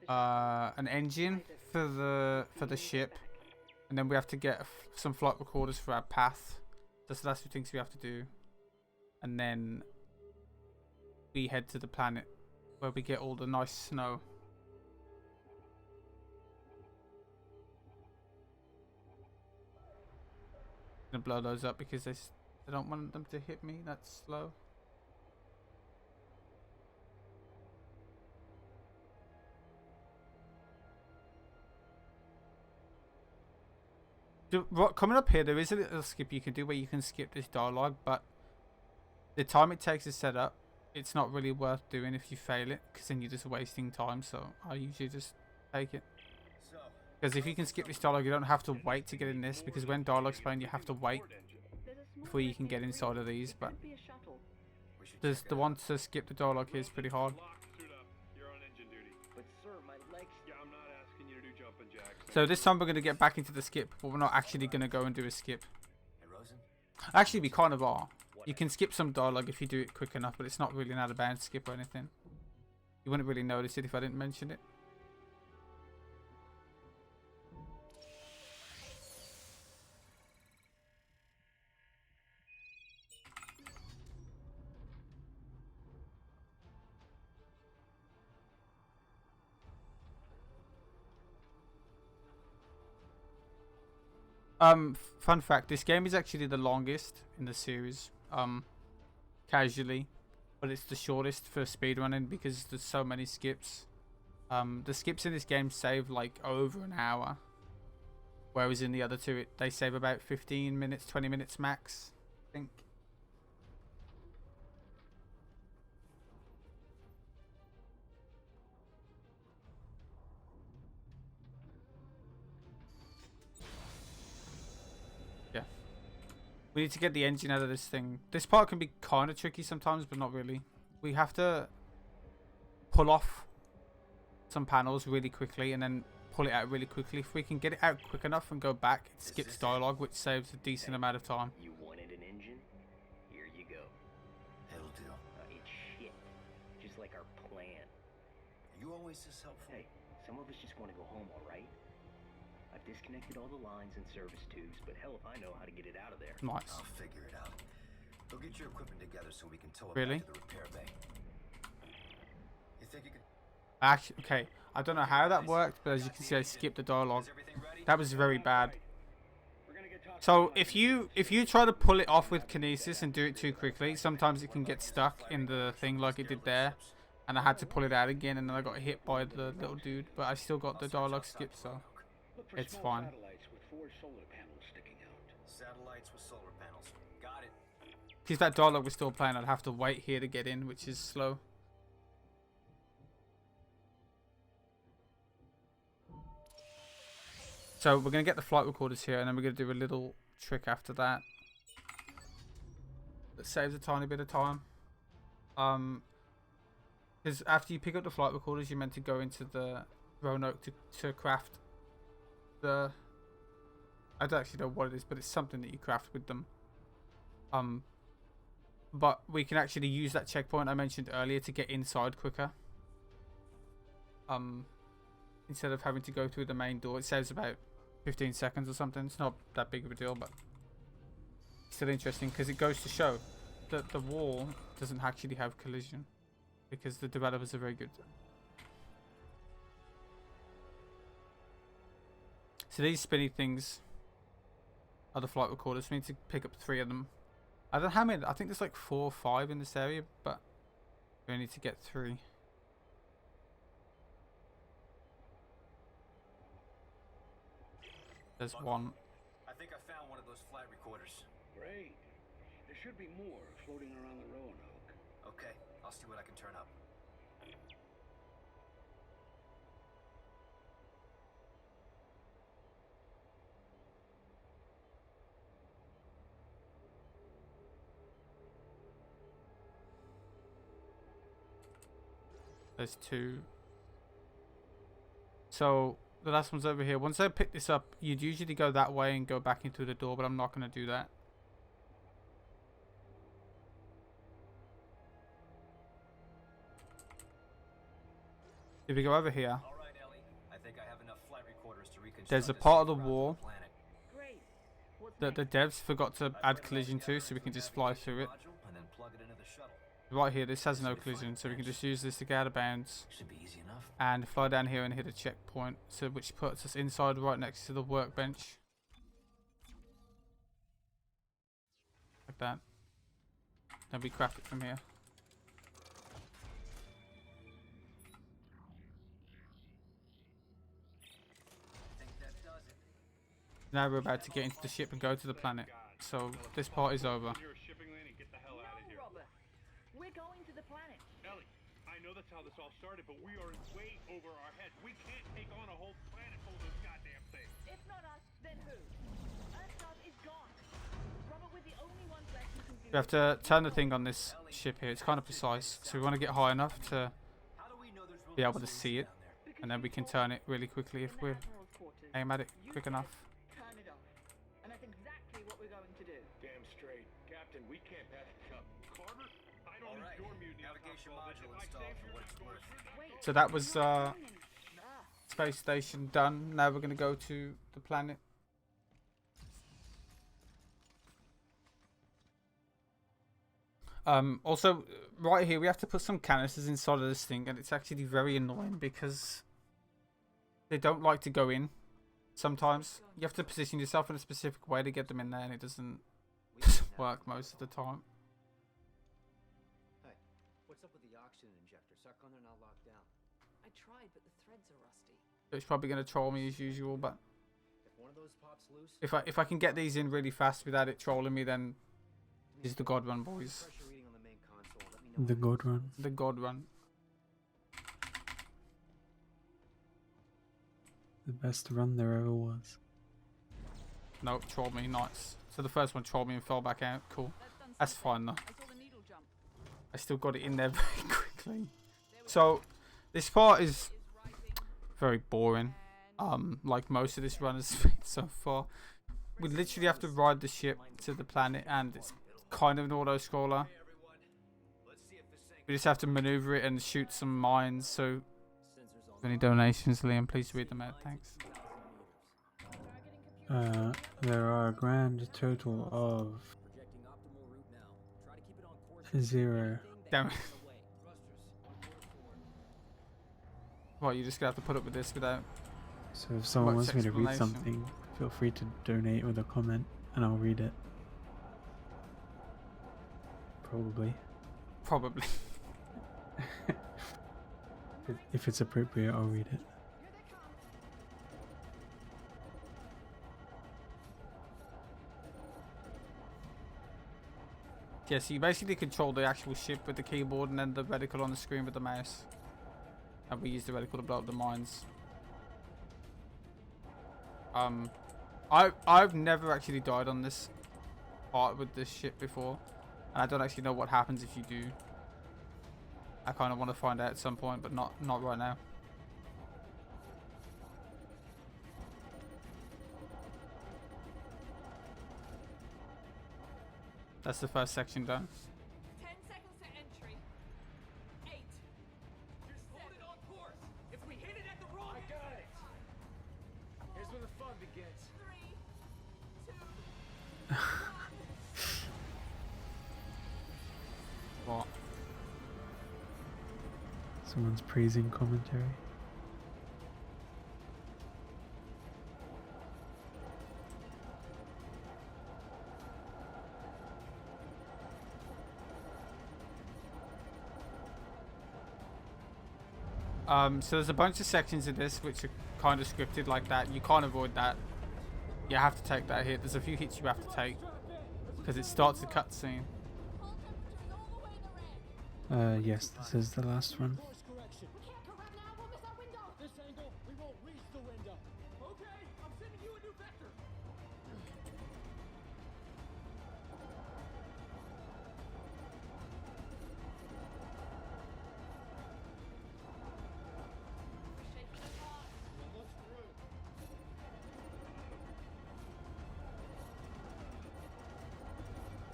an engine for the ship. And then we have to get some flight recorders for our path. That's the last 2 things we have to do. And then we head to the planet where we get all the nice snow. I'm gonna blow those up because I don't want them to hit me. That's slow. Coming up here, there is a little skip you can do where you can skip this dialogue, but the time it takes to set up, it's not really worth doing if you fail it, because then you're just wasting time. So I usually just take it. Because if you can skip this dialogue, you don't have to wait to get in this, because when dialogue's playing, you have to wait before you can get inside of these. But there's the one to skip the dialogue here is pretty hard. So this time we're going to get back into the skip, but we're not actually going to go and do a skip. Actually, we kind of are. You can skip some dialogue if you do it quick enough, but it's not really an out-of-bounds skip or anything. You wouldn't really notice it if I didn't mention it. Fun fact, this game is actually the longest in the series, casually, but it's the shortest for speedrunning because there's so many skips. The skips in this game save like over an hour, whereas in the other two, they save about 15 minutes, 20 minutes max, I think. We need to get the engine out of this thing. This part can be kind of tricky sometimes, but not really. We have to pull off some panels really quickly and then pull it out really quickly. If we can get it out quick enough and go back, it skips dialogue, which saves a decent amount of time. You wanted an engine? Here you go. It'll do. It's shit. Just like our plan. You always this helpful. Hey, some of us just want to go home, alright? I've disconnected all the lines and service tubes, but hell if I know how to get it out of there. Nice. I'll figure it out. Go get your equipment together so we can tow it Really? back to the repair bay. You think you could... Actually, okay. I don't know how that worked, but as you can see, I skipped the dialogue. That was very bad. So if you try to pull it off with kinesis and do it too quickly, sometimes it can get stuck in the thing like it did there. And I had to pull it out again, and then I got hit by the little dude. But I still got the dialogue skipped, so it's fine. Satellites with solar panels. Got it. Because that dialogue was still playing, I'd have to wait here to get in, which is slow. So we're going to get the flight recorders here, and then we're going to do a little trick after that. That saves a tiny bit of time. Because after you pick up the flight recorders, you're meant to go into the Roanoke to craft the... I don't actually know what it is, but it's something that you craft with them. But we can actually use that checkpoint I mentioned earlier to get inside quicker. Instead of having to go through the main door. It saves about 15 seconds or something. It's not that big of a deal, but still interesting because it goes to show that the wall doesn't actually have collision because the developers are very good. So these spinny things are the flight recorders. We need to pick up 3 of them. I don't know how many. I think there's like 4 or 5 in this area, but we need to get 3. There's one. I think I found one of those flight recorders. Great. There should be more floating around the Roanoke. Okay, I'll see what I can turn up. There's 2. So the last one's over here. Once I pick this up, you'd usually go that way and go back into the door, but I'm not going to do that. If we go over here, All right, Ellie. I think I have enough flight recorders to reconstruct there's a this part of the route to wall planet. Great. What's that the devs forgot to add collision to, so we can just fly through it. Module and then plug it into the shuttle. Right here, this has no collision, so we can just use this to get out of bounds Should be easy enough. and fly down here and hit a checkpoint, so which puts us inside right next to the workbench. Like that. Then we craft it from here. I think that does it. Now we're about to get into the ship and go to the planet. So this part is over. Your shipping lane and get the hell out of here. Robert? We're going to the planet. Ellie, I know that's how this all started, but we are way over our heads. We can't take on a whole planet full of those goddamn things. If not us, then who? Earthstar is gone. Robert, we're the only ones left who can do We have to turn the thing on this ship here. It's kind of precise, so we want to get high enough to How do we know there's be able to see it, and then we can turn it really quickly if we aim at it quick enough. Turn it off. And that's exactly what we're going to do. Damn straight. Captain, we can't pass this up. Carter, I don't All need right. your mutiny. Navigation module installed for what it's worth. Wait. So that was space station done. Now we're going to go to the planet. Also, right here we have to put some canisters inside of this thing, and it's actually very annoying because they don't like to go in. Sometimes you have to position yourself in a specific way to get them in there, and it doesn't work most of the time. Hey, what's up with the oxygen injector? Suck on they're not locked down. I tried, but the threads are rusty. It's probably going to troll me as usual, but If one of those pops loose, if I can get these in really fast without it trolling me, then is the God Run, boys. pressure reading on the main console. Let me know. The God Run. The God Run. The best run there ever was. Nope, troll me, nice. So the first one trolled me and fell back out. Cool. That's fine though. I still got it in there very quickly. So this part is very boring. Like most of this run has been so far. We literally have to ride the ship to the planet, and it's kind of an auto-scroller. We just have to maneuver it and shoot some mines. So, if any donations, Liam, please read them out. Thanks. There are a grand total of 0. Damn it. Well, you're just gonna have to put up with this without. So if someone much wants me to read explanation. something, feel free to donate with a comment, and I'll read it. Probably. Probably. If it's appropriate, I'll read it. Yeah, so you basically control the actual ship with the keyboard and then the reticle on the screen with the mouse. And we use the reticle to blow up the mines. I've never actually died on this part with this ship before. And I don't actually know what happens if you do. I kind of want to find out at some point, but not right now. That's the first section done. 10 seconds to entry. 8. Just hold it on course. If we hit it at the wrong, I got it. Here's where the fun begins. 3, 2. What? Someone's praising commentary. So there's a bunch of sections of this which are kind of scripted like that. You can't avoid that. You have to take that hit. There's a few hits you have to take because it starts the cutscene. Yes, this is the last one. This angle, we won't reach the window. Okay, I'm sending you a new vector.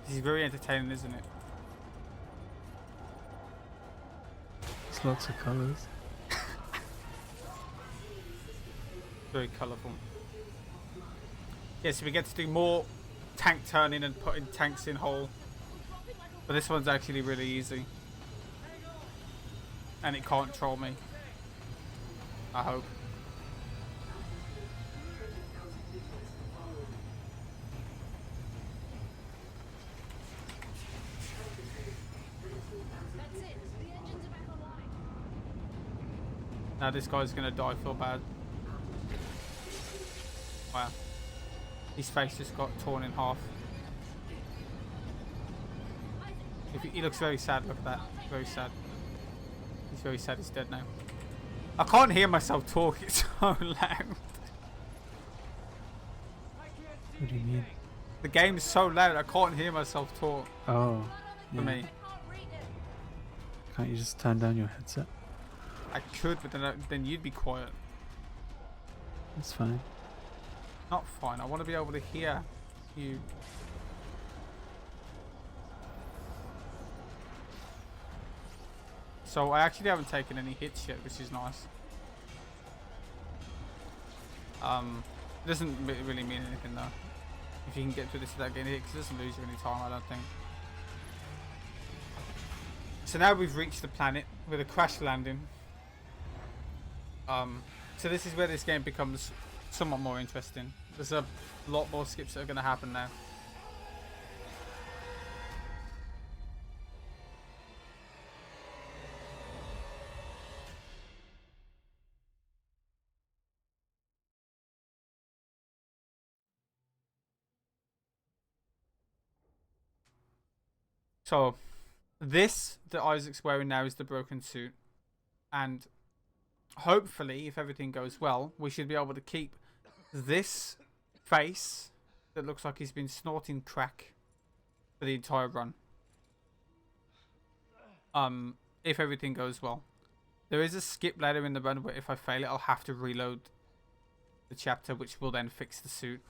This is very entertaining, isn't it? There's lots of colours. Very colourful. Yeah, so we get to do more tank turning and putting tanks in hole. But this one's actually really easy. And it can't troll me. I hope. That's it. The engines are back online. Now this guy's gonna die, I feel bad. Wow. His face just got torn in half. He looks very sad, look at that. Very sad. He's very sad, he's dead now. I can't hear myself talk, it's so loud. What do you mean? The game is so loud, I can't hear myself talk. Oh, For yeah. me. Can't you just turn down your headset? I could, but then you'd be quiet. It's fine. Not fine, I want to be able to hear you. So I actually haven't taken any hits yet, which is nice. It doesn't really mean anything though. If you can get through this without getting hit, because it doesn't lose you any time, I don't think. So now we've reached the planet with a crash landing. So this is where this game becomes somewhat more interesting. There's a lot more skips that are going to happen now. So, this that Isaac's wearing now is the broken suit. And hopefully, if everything goes well, we should be able to keep this face that looks like he's been snorting crack for the entire run. If everything goes well. There is a skip later in the run where if I fail it, I'll have to reload the chapter, which will then fix the suit.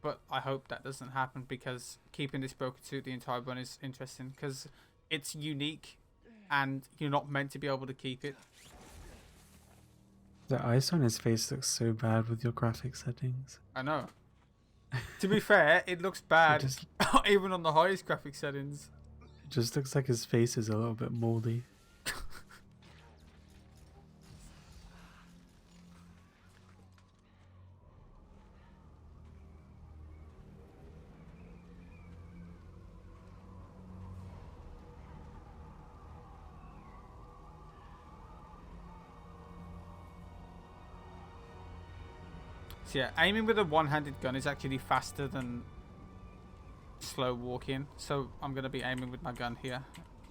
But I hope that doesn't happen, because keeping this broken suit the entire run is interesting, because it's unique and you're not meant to be able to keep it. The ice on his face looks so bad with your graphic settings. I know. To be fair, it looks bad even on the highest graphic settings. It just looks like his face is a little bit moldy. So yeah, aiming with a one-handed gun is actually faster than slow walking. So I'm going to be aiming with my gun here.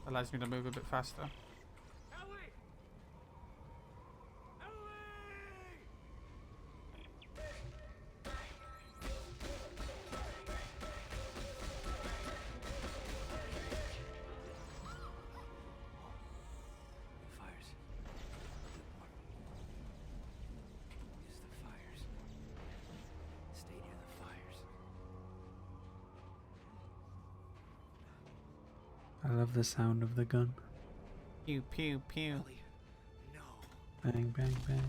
Allows me to move a bit faster. I love the sound of the gun. Pew pew pew. Ellie, no. Bang bang bang.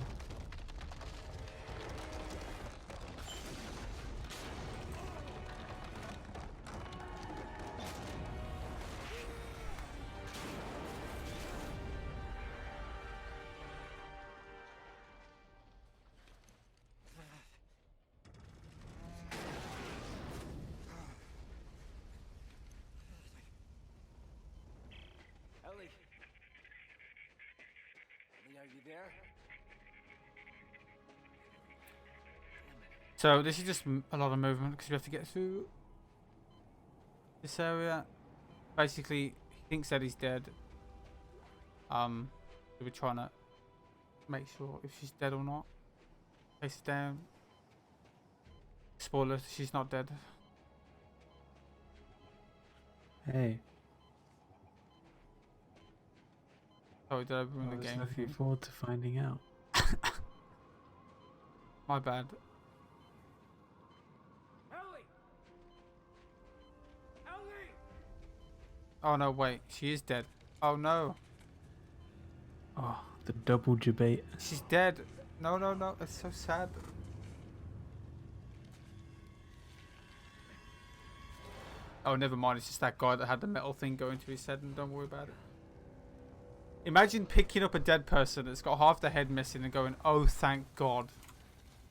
Ellie. Ellie, are you there? So this is just a lot of movement because we have to get through this area. Basically, he thinks that he's dead. We're trying to make sure if she's dead or not. Face it down. Spoiler: she's not dead. Hey. Oh, did I ruin the I was game? looking forward to finding out. My bad. Ellie! Ellie! Oh no, wait, she is dead. Oh no, Oh, the double debate. she's dead. No, no, no, it's so sad. Oh, never mind, it's just that guy that had the metal thing going to his head, and don't worry about it. Imagine picking up a dead person that's got half the head missing and going, oh, thank God.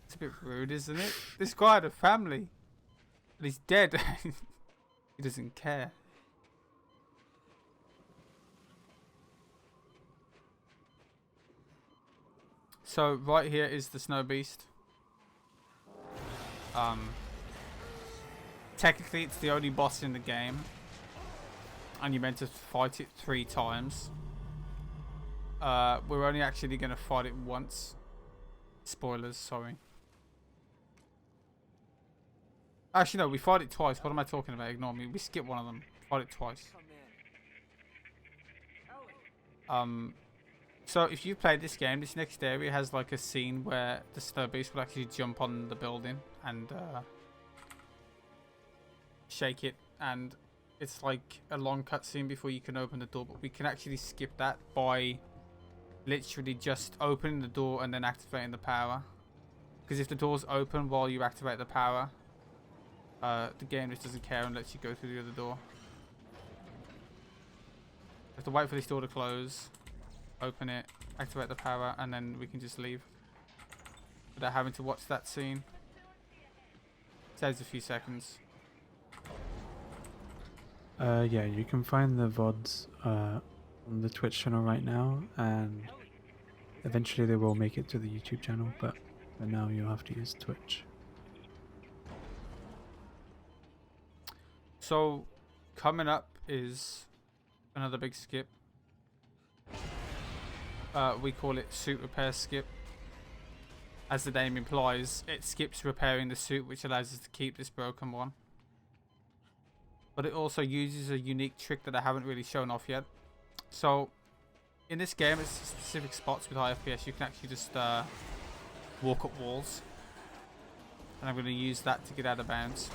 It's a bit rude, isn't it? This guy had a family. And he's dead. He doesn't care. So, right here is the snow beast. Technically, it's the only boss in the game. And you're meant to fight it 3 times. We're only actually going to fight it once. Spoilers, sorry. Actually, no, we fight it twice. What am I talking about? Ignore me. We skip one of them. Fight it twice. So if you played this game, this next area has like a scene where the snow beast will actually jump on the building and shake it, and it's like a long cutscene before you can open the door, but we can actually skip that by literally just opening the door and then activating the power. Because if the door's open while you activate the power, the game just doesn't care and lets you go through the other door. You have to wait for this door to close, open it, activate the power, and then we can just leave without having to watch that scene. Saves a few seconds. Yeah, you can find the VODs on the Twitch channel right now, and eventually they will make it to the YouTube channel, but for now you'll have to use Twitch. So, coming up is another big skip. We call it suit repair skip. as the name implies, it skips repairing the suit, which allows us to keep this broken one. But it also uses a unique trick that I haven't really shown off yet. So, in this game, at specific spots with high FPS, you can actually just walk up walls. And I'm going to use that to get out of bounds.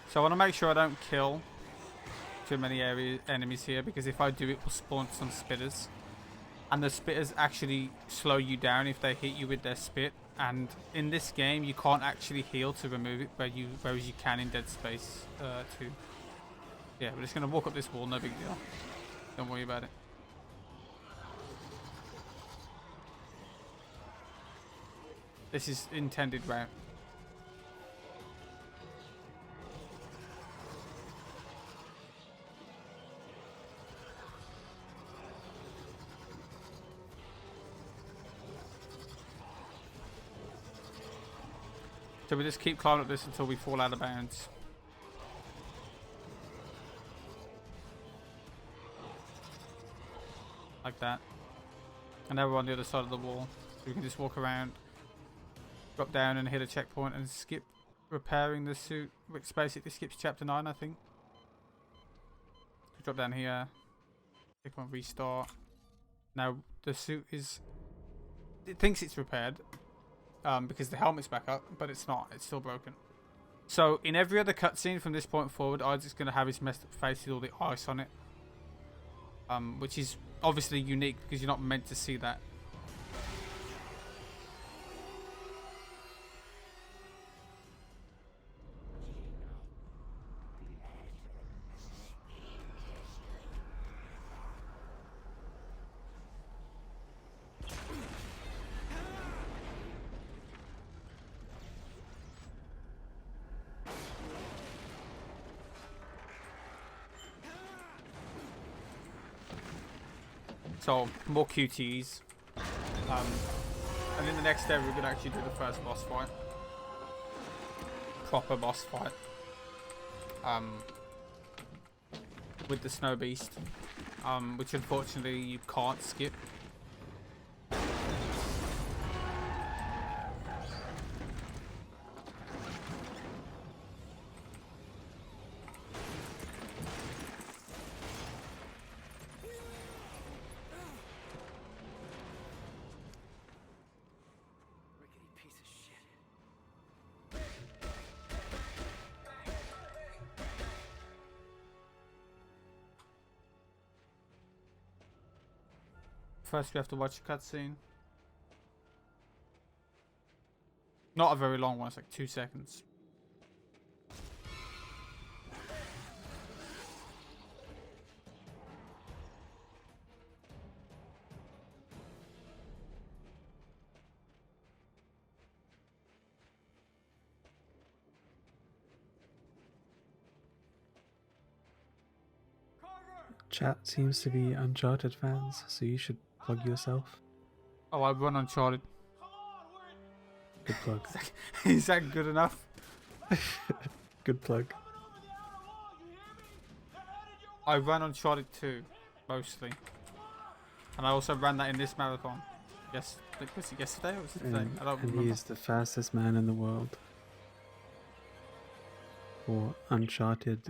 So I want to make sure I don't kill too many enemies here, because if I do, it will spawn some spitters. And the spitters actually slow you down if they hit you with their spit. And in this game, you can't actually heal to remove it, whereas you can in Dead Space 2. Yeah, we're just going to walk up this wall, no big deal. Don't worry about it. This is intended route. So we just keep climbing up this until we fall out of bounds. Like that. And now we're on the other side of the wall. So we can just walk around, drop down and hit a checkpoint and skip repairing the suit, which basically skips chapter 9, I think. Drop down here, click on restart. Now the suit is... It thinks it's repaired. Because the helmet's back up, but it's not. It's still broken. So in every other cutscene from this point forward, I'm just going to have his messed up face with all the ice on it. Which is obviously unique because you're not meant to see that. So, more QTs. And in the next area, we're going to actually do the first boss fight. Proper boss fight. With the Snow Beast. Which unfortunately you can't skip. First we have to watch a cutscene. Not a very long one, it's like 2 seconds. Chat seems to be Uncharted fans, so you should plug yourself. Oh, I run Uncharted. Good plug. Is that good enough? Good plug. I ran Uncharted 2, mostly. And I also ran that in this marathon. Yes, was it yesterday or was it today? I don't remember. And he's the fastest man in the world. For Uncharted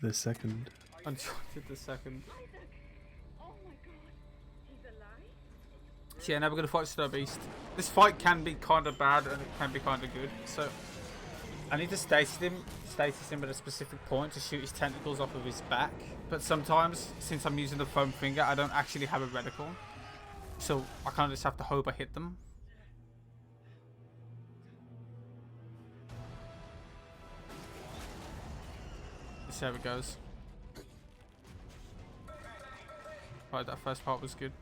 the second. Uncharted the second. Oh my god, he's alive? So yeah, now we're going to fight Snow Beast. This fight can be kind of bad and it can be kind of good. So I need to status him at a specific point to shoot his tentacles off of his back. But sometimes, since I'm using the foam finger, I don't actually have a reticle. So I kind of just have to hope I hit them. Let's see how it goes. Right, that first part was good.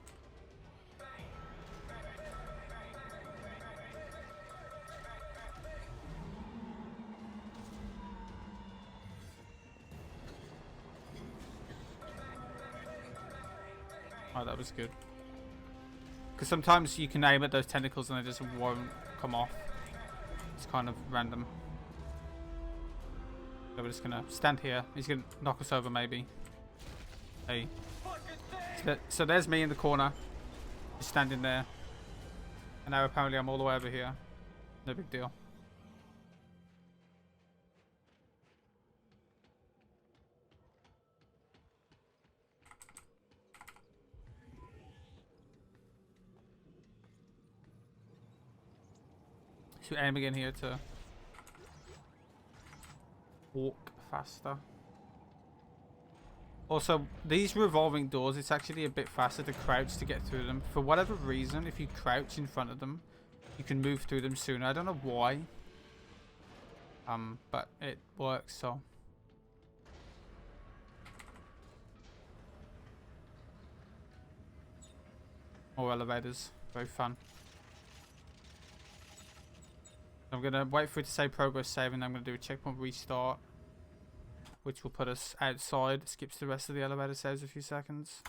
Oh, that was good. Because sometimes you can aim at those tentacles and they just won't come off. It's kind of random. So we're just gonna stand here. He's gonna knock us over maybe. Hey. So there's me in the corner. Just standing there. And now apparently I'm all the way over here. No big deal. So we're aiming in here to walk faster. Also, these revolving doors, it's actually a bit faster to crouch to get through them. For whatever reason, if you crouch in front of them, you can move through them sooner. I don't know why. But it works, so. More elevators. Very fun. I'm going to wait for it to say progress save, and I'm going to do a checkpoint restart, which will put us outside. Skips the rest of the elevator saves a few seconds.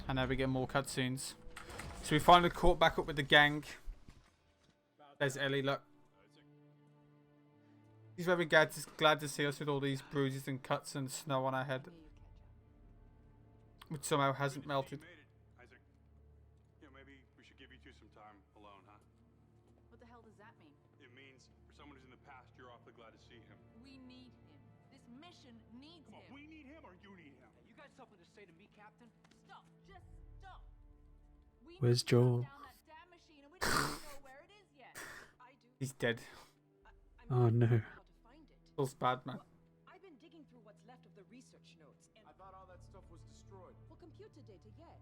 And now we get more cutscenes. So we finally caught back up with the gang. There's Ellie, look. He's very glad to see us with all these bruises and cuts and snow on our head. Which somehow hasn't melted. Isaac, maybe we should give you two some time alone, huh? What the hell does that mean? It means for someone who's in the past, you're awfully glad to see him. We need him. This mission needs him. We need him or you need him? You got something to say to me, Captain? Stop. Just stop. We Where's need to Joel? shut down that damn machine, and we don't even know where it is yet. I do. He's dead. Oh no. Feels bad, man. I've been digging through what's left of the research notes, and I thought all that stuff was destroyed. for computer data, yes.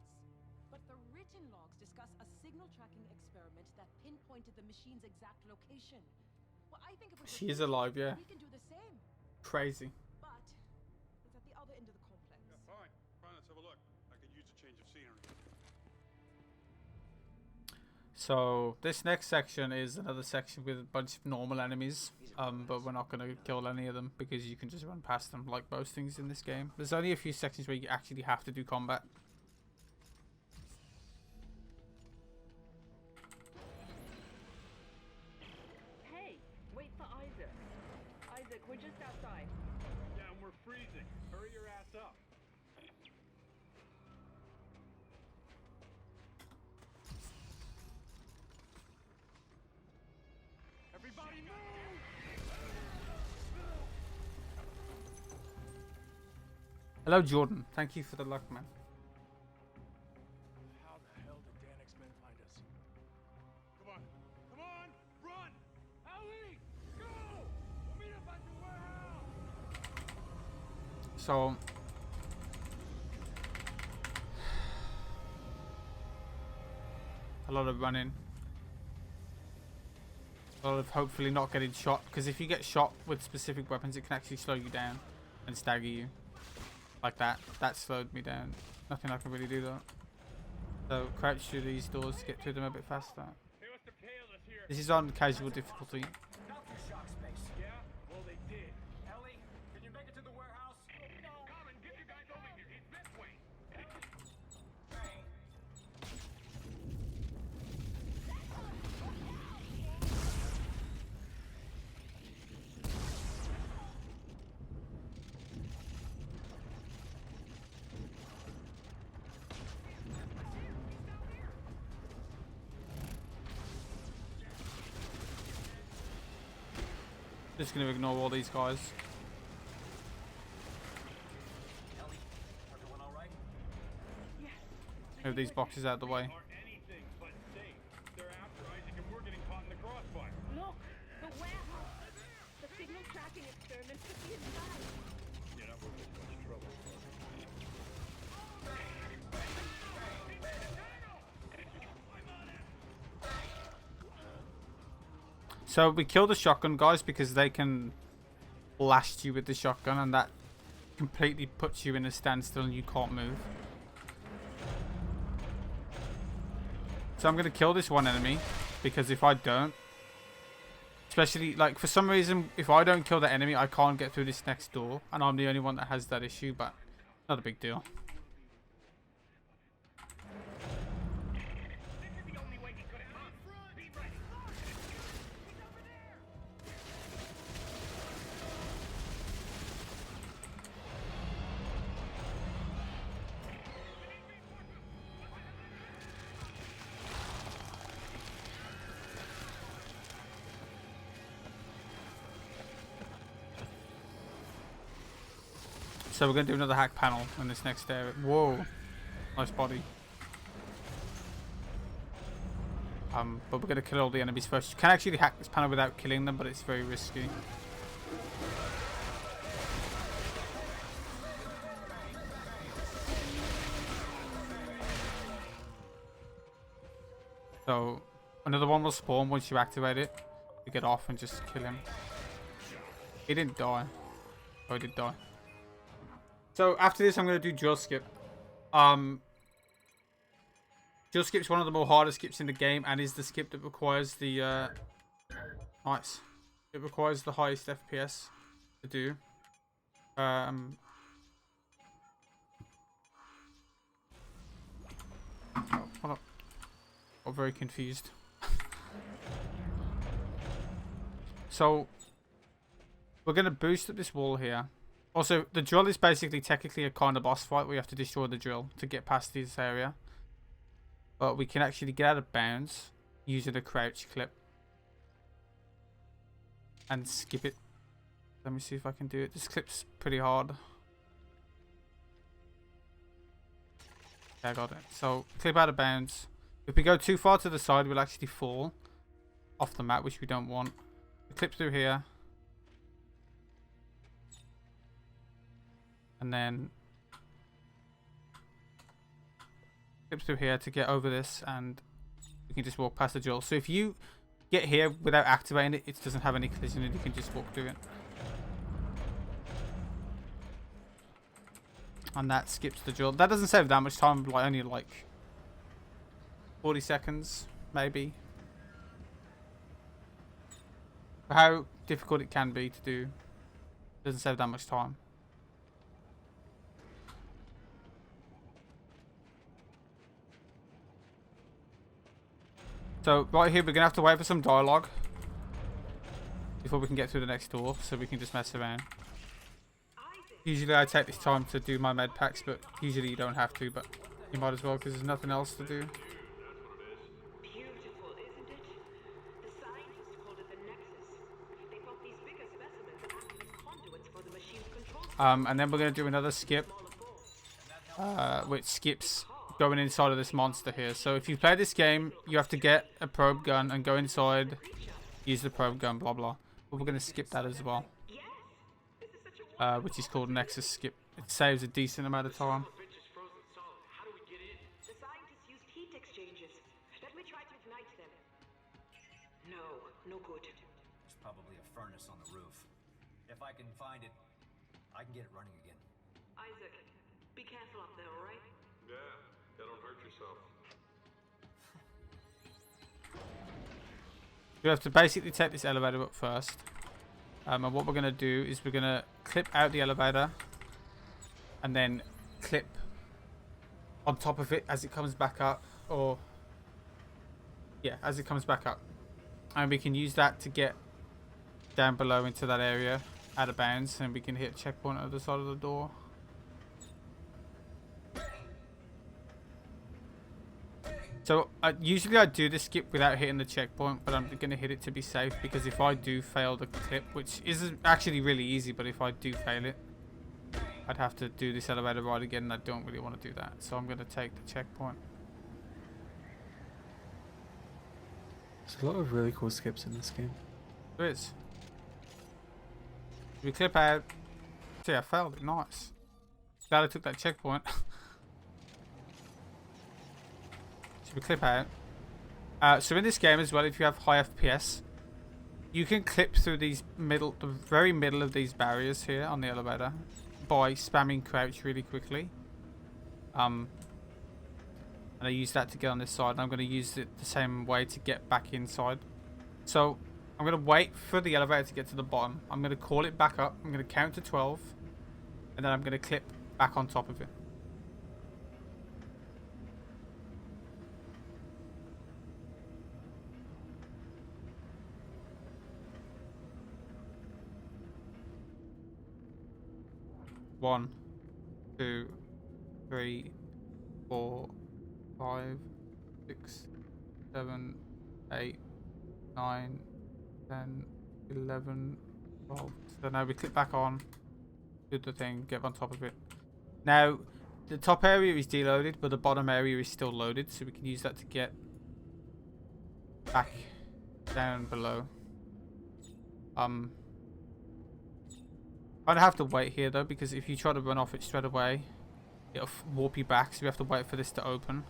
But the written logs discuss a signal tracking experiment that pinpointed the machine's exact location. Well, I think if we She is alive, yeah. we can do the same. Crazy. But it's at the other end of the complex. Yeah, fine. Fine, let's have a look. I could use a change of scenery. So this next section is another section with a bunch of normal enemies. But we're not going to kill any of them because you can just run past them like most things in this game. There's only a few sections where you actually have to do combat. Hey, wait for Isaac. Isaac, we're just outside. Yeah, and we're freezing. Hurry your ass up. Everybody move! Hello, Jordan. Thank you for the luck, man. How the hell did Dan X-Men find us? Come on. Come on! Run! Ellie! Go! We'll meet up at the warehouse! So a lot of running. A lot of hopefully not getting shot, because if you get shot with specific weapons, it can actually slow you down and stagger you. Like that. That slowed me down. Nothing I can really do though. So crouch through these doors to get through them a bit faster. This is on casual difficulty. Not the shock space. Yeah? Well, they did. Ellie, can you make it to the warehouse? Come and get you guys over here. It's this way. Just gonna ignore all these guys. Ellie, everyone all right? Move these boxes out of the way. Are anything but safe. They're after Isaac and we're getting caught in the crossfire. Look, the warehouse. The signal tracking experiment could be inside. You're not moving too much trouble. So we kill the shotgun guys because they can blast you with the shotgun, and that completely puts you in a standstill and you can't move. So I'm going to kill this one enemy, because if I don't, Especially, like, for some reason, if I don't kill the enemy, I can't get through this next door. And I'm the only one that has that issue, but not a big deal. So we're going to do another hack panel in this next area. Whoa. Nice body. But we're going to kill all the enemies first. You can actually hack this panel without killing them, but it's very risky. So another one will spawn once you activate it. You get off and just kill him. He didn't die. Oh, he did die. So after this, I'm going to do drill skip. Drill skip's one of the more harder skips in the game, and is the skip that requires the nice. It requires the highest FPS to do. Oh, hold up. I'm very confused. So we're going to boost up this wall here. Also, the drill is basically technically a kind of boss fight where you have to destroy the drill to get past this area. But we can actually get out of bounds using a crouch clip. And skip it. Let me see if I can do it. This clip's pretty hard. Okay, I got it. So, clip out of bounds. If we go too far to the side, we'll actually fall off the map, which we don't want. Clip through here. And then clip through here to get over this, and you can just walk past the drill. So if you get here without activating it, it doesn't have any collision and you can just walk through it. And that skips the drill. That doesn't save that much time, like only like 40 seconds, maybe. For how difficult it can be to do, doesn't save that much time. So right here, we're gonna have to wait for some dialogue before we can get through the next door, so we can just mess around. Usually I take this time to do my med packs, but usually you don't have to, but you might as well because there's nothing else to do. Beautiful, isn't it? The scientists called it the Nexus. They thought these bigger specimens acted as conduits for the machine's control. And then we're gonna do another skip, which skips going inside of this monster here. So if you play this game, you have to get a probe gun and go inside, use the probe gun, blah blah. But we're gonna skip that as well, which is called Nexus skip. It saves a decent amount of time. The scientists used heat exchangers. Let me try to ignite them. No good. There's probably a furnace on the roof. If I can find it, I can get it running again. Isaac, be careful up there, all right? Yeah, don't hurt yourself. You have to basically take this elevator up first. And what we're going to do is we're going to clip out the elevator and then clip on top of it as it comes back up, or yeah, as it comes back up, and we can use that to get down below into that area out of bounds, and we can hit a checkpoint at the other side of the door. So usually I do this skip without hitting the checkpoint, but I'm going to hit it to be safe, because if I do fail the clip, which is actually really easy, but if I do fail it, I'd have to do this elevator ride again, and I don't really want to do that. So I'm going to take the checkpoint. There's a lot of really cool skips in this game. There is. We clip out. See, I failed it. Nice. Glad I took that checkpoint. So we clip out. So in this game as well, if you have high FPS, you can clip through these the very middle of these barriers here on the elevator by spamming crouch really quickly. And I use that to get on this side, and I'm going to use it the same way to get back inside. So I'm going to wait for the elevator to get to the bottom. I'm going to call it back up. I'm going to count to 12. And then I'm going to clip back on top of it. One, 2, 3, 4, 5, 6, 7, 8, 9, 10, 11, 12. So now we click back on, do the thing, get on top of it. Now, the top area is deloaded, but the bottom area is still loaded, so we can use that to get back down below. I don't have to wait here though, because if you try to run off it straight away, it'll warp you back, so we have to wait for this to open.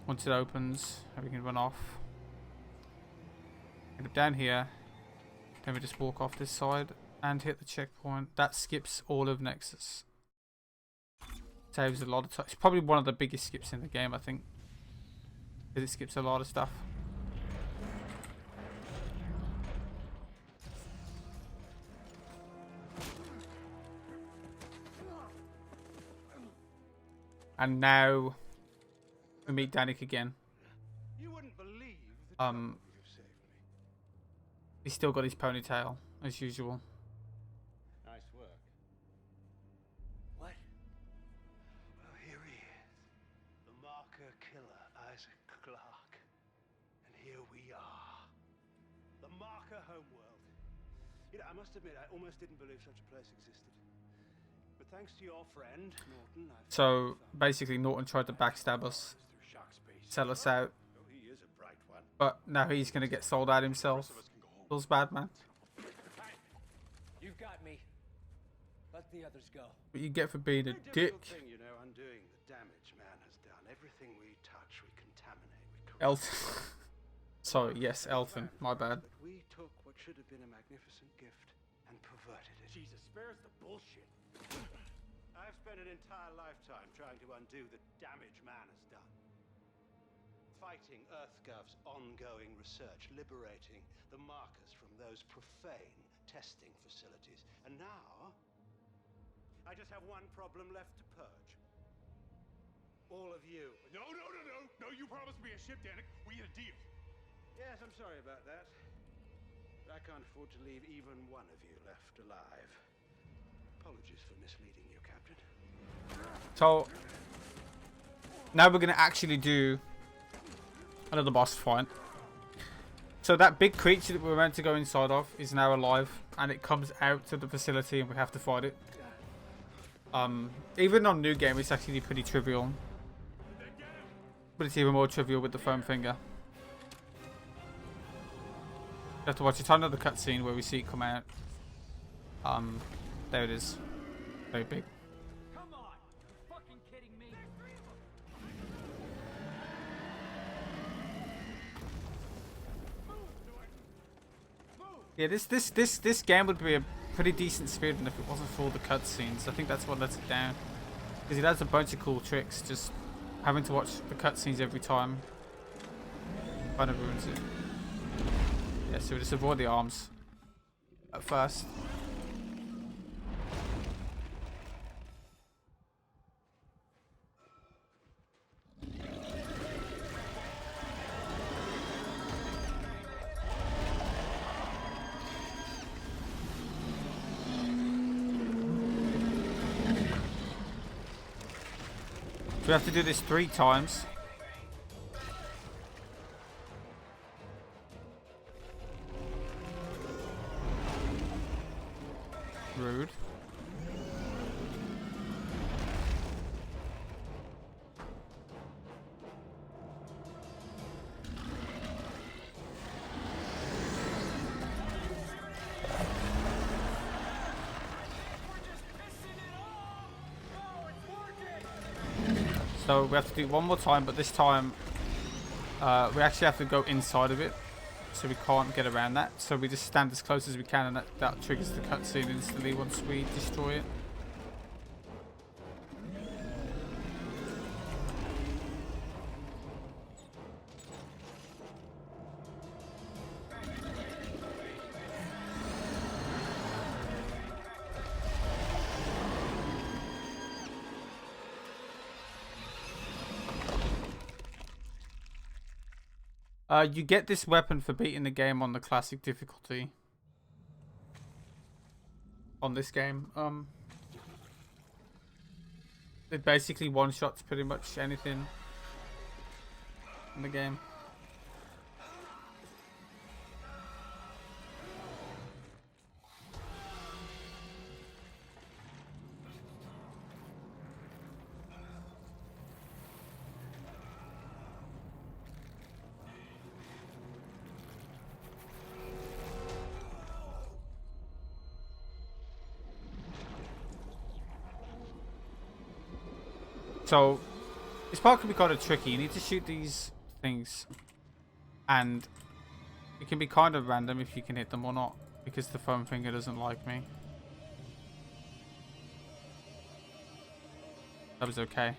Once it opens, we can run off. Get up down here, then we just walk off this side and hit the checkpoint. That skips all of Nexus. Saves a lot of time. It's probably one of the biggest skips in the game, I think, because it skips a lot of stuff. And now we meet Danik again. You wouldn't believe the trouble you've saved me. He's still got his ponytail as usual. Nice work. What? Well, here he is. The marker killer, Isaac Clarke. And here we are. The marker homeworld. You know, I must admit, I almost didn't believe such a place existed. But thanks to your friend, Norton, So basically Norton tried to backstab us, sell us out, but now he's going to get sold out himself. Feels bad, man. You've got me. Let the others go. What you get for being a dick. Thing, you know, undoing the damage man has done. Everything we touch, we contaminate. We Elton. Sorry, yes, Elton. My bad. But we took what should have been a magnificent gift and perverted it. Jesus, spares the bullshit. I've spent an entire lifetime trying to undo the damage man has done. Fighting EarthGov's ongoing research, liberating the markers from those profane testing facilities. And now, I just have one problem left to purge. All of you. No, you promised me a ship, Danik. We had a deal. Yes, I'm sorry about that. But I can't afford to leave even one of you left alive. Apologies for misleading you, Captain. So now we're gonna actually do another boss fight. So that big creature that we were meant to go inside of is now alive, and it comes out to the facility, and we have to fight it. Even on new game, it's actually pretty trivial, but it's even more trivial with the foam finger. You have to watch it. Another cutscene where we see it come out. There it is. Very big. Come on! You're fucking kidding me? Yeah, this game would be a pretty decent speedrun if it wasn't for all the cutscenes. I think that's what lets it down. Because it has a bunch of cool tricks, just having to watch the cutscenes every time kind of ruins it. Yeah, so we just avoid the arms at first. So we have to do this 3 times. Rude. So we have to do it one more time, but this time we actually have to go inside of it, so we can't get around that. So we just stand as close as we can, and that triggers the cutscene instantly once we destroy it. You get this weapon for beating the game on the classic difficulty. On this game, it basically one-shots pretty much anything in the game. So, this part can be kind of tricky. You need to shoot these things, and it can be kind of random if you can hit them or not, because the foam finger doesn't like me. That was okay.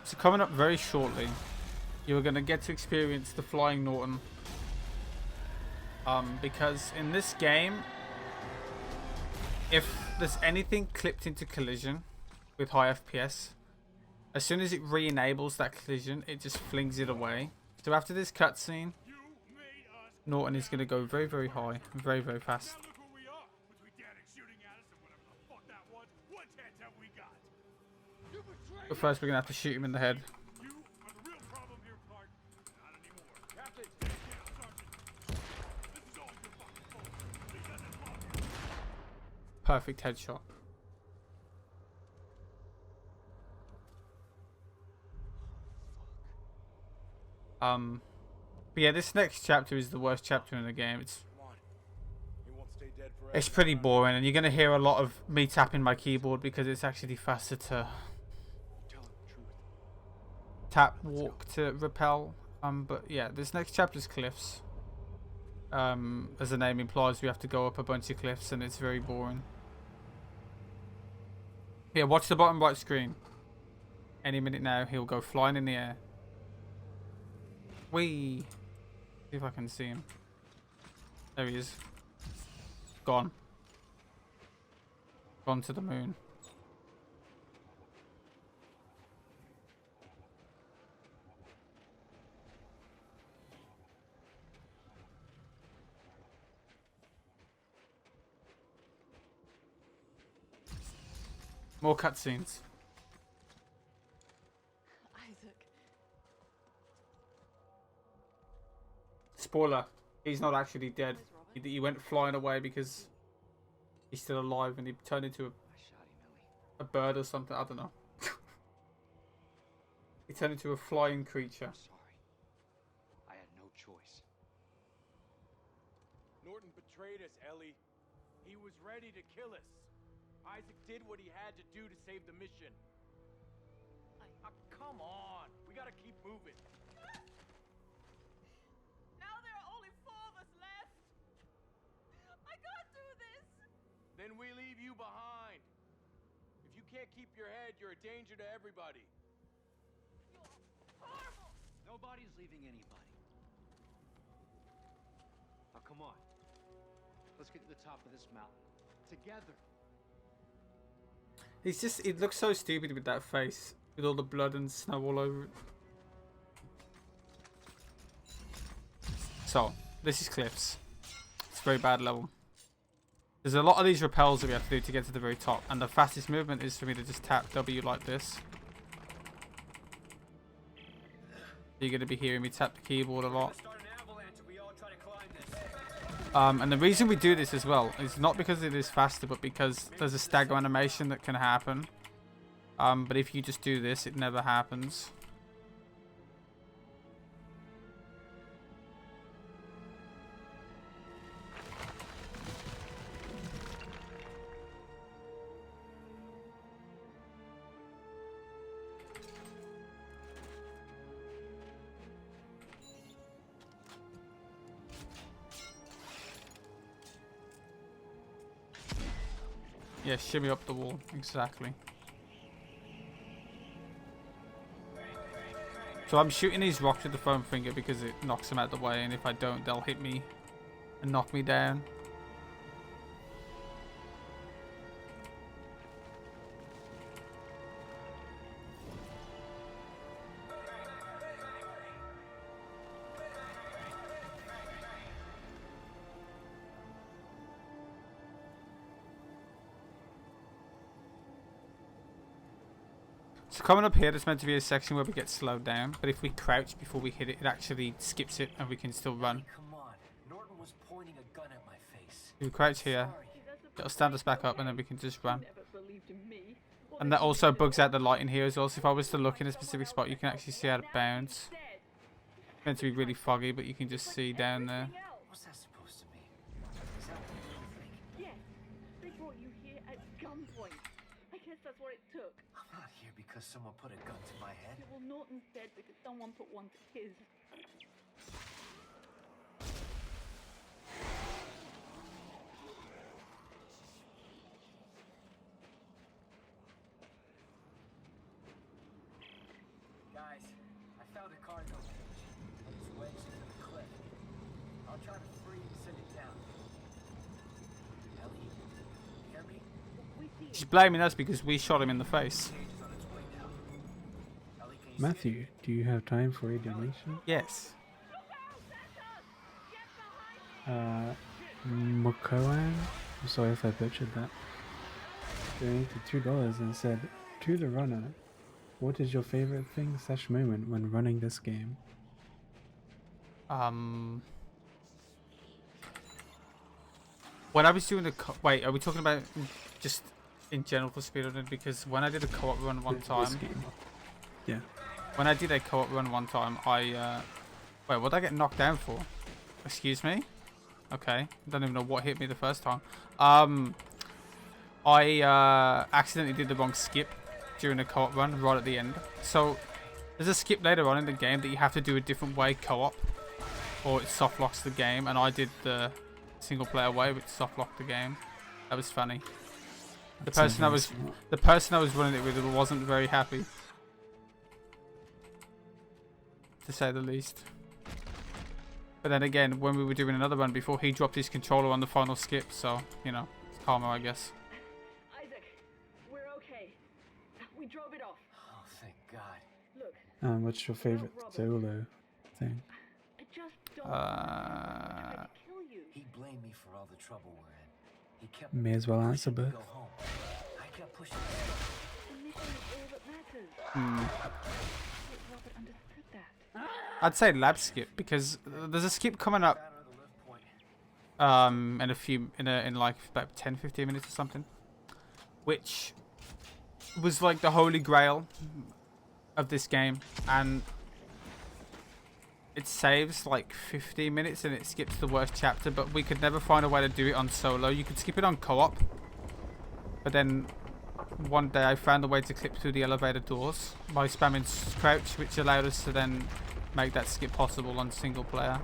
So coming up very shortly, you're going to get to experience the Flying Norton. Because in this game, if there's anything clipped into collision with high FPS, as soon as it re-enables that collision, it just flings it away. So after this cutscene, Norton is going to go very, very high, very, very fast. But first we're going to have to shoot him in the head. Perfect headshot. But yeah, this next chapter is the worst chapter in the game. It's pretty boring, and you're going to hear a lot of me tapping my keyboard because it's actually faster to tap, walk to rappel. But yeah, this next chapter is cliffs. As the name implies, we have to go up a bunch of cliffs, and it's very boring. Yeah, watch the bottom right screen. Any minute now, he'll go flying in the air. Whee! See if I can see him. There he is. Gone. Gone to the moon. More cutscenes. Isaac. Spoiler, he's not actually dead. He went flying away because he's still alive, and he turned into a bird or something. I don't know. He turned into a flying creature. Sorry. I had no choice. Norton betrayed us, Ellie. He was ready to kill us. Isaac did what he had to do to save the mission. Come on. We gotta keep moving. Now there are only 4 of us left. I can't do this. Then we leave you behind. If you can't keep your head, you're a danger to everybody. You're horrible. Nobody's leaving anybody. Now come on. Let's get to the top of this mountain. Together. He's just, it looks so stupid with that face, with all the blood and snow all over it. So, this is cliffs. It's a very bad level. There's a lot of these rappels that we have to do to get to the very top, and the fastest movement is for me to just tap W like this. You're going to be hearing me tap the keyboard a lot. And the reason we do this as well is not because it is faster, but because there's a stagger animation that can happen. But if you just do this, it never happens. Yeah, shimmy up the wall. Exactly. So I'm shooting these rocks with the foam finger because it knocks them out of the way, and if I don't, they'll hit me and knock me down. So coming up here, there's meant to be a section where we get slowed down, but if we crouch before we hit it, it actually skips it and we can still run. Come on. Norton was pointing a gun at my face. If we crouch here, it'll stand us back up and then we can just run. And that also bugs out the light in here as well, so if I was to look in a specific spot, you can actually see how it bounds. It's meant to be really foggy, but you can just see down there. What's that supposed to mean? Is that what you really think? Yes, they brought you here at gunpoint. I guess that's what it took. I'm not here because someone put a gun to my head. Yeah, well, Norton's dead because someone put one to his. Guys, I found a cargo cage. It's wedged into the cliff. I'll try to free and send it down. Ellie, you hear me? She's blaming us because we shot him in the face. Matthew, do you have time for a donation? Yes. Mokoan, I'm sorry if I butchered that, donated $2 and said, "To the runner, what is your favorite thing / moment when running this game?" When I was doing the wait, are we talking about just in general for speedrunning? Because when I did a co-op run one time, yeah. When I did a co-op run one time, I wait, what did I get knocked down for? Excuse me? Okay, don't even know what hit me the first time. I accidentally did the wrong skip during a co-op run right at the end. So there's a skip later on in the game that you have to do a different way co-op, or it soft locks the game. And I did the single player way, which soft locked the game. That was funny. The person I was running it with wasn't very happy, to say the least. But then again, when we were doing another run before, he dropped his controller on the final skip, so, you know, it's karma, I guess. Isaac, we're okay. We drove it off. Oh, thank God. Look. What's your favorite solo thing? I just don't want to kill you. He blamed me for all the trouble we're in. He kept May as well answer pushing me to both. go home. I kept pushing. The mission is all that matters. Robert understood that. I'd say lab skip, because there's a skip coming up in like about 10-15 minutes or something, which was like the holy grail of this game, and it saves like 15 minutes and it skips the worst chapter, but we could never find a way to do it on solo. You could skip it on co-op, but then one day I found a way to clip through the elevator doors by spamming crouch, which allowed us to then make that skip possible on single player,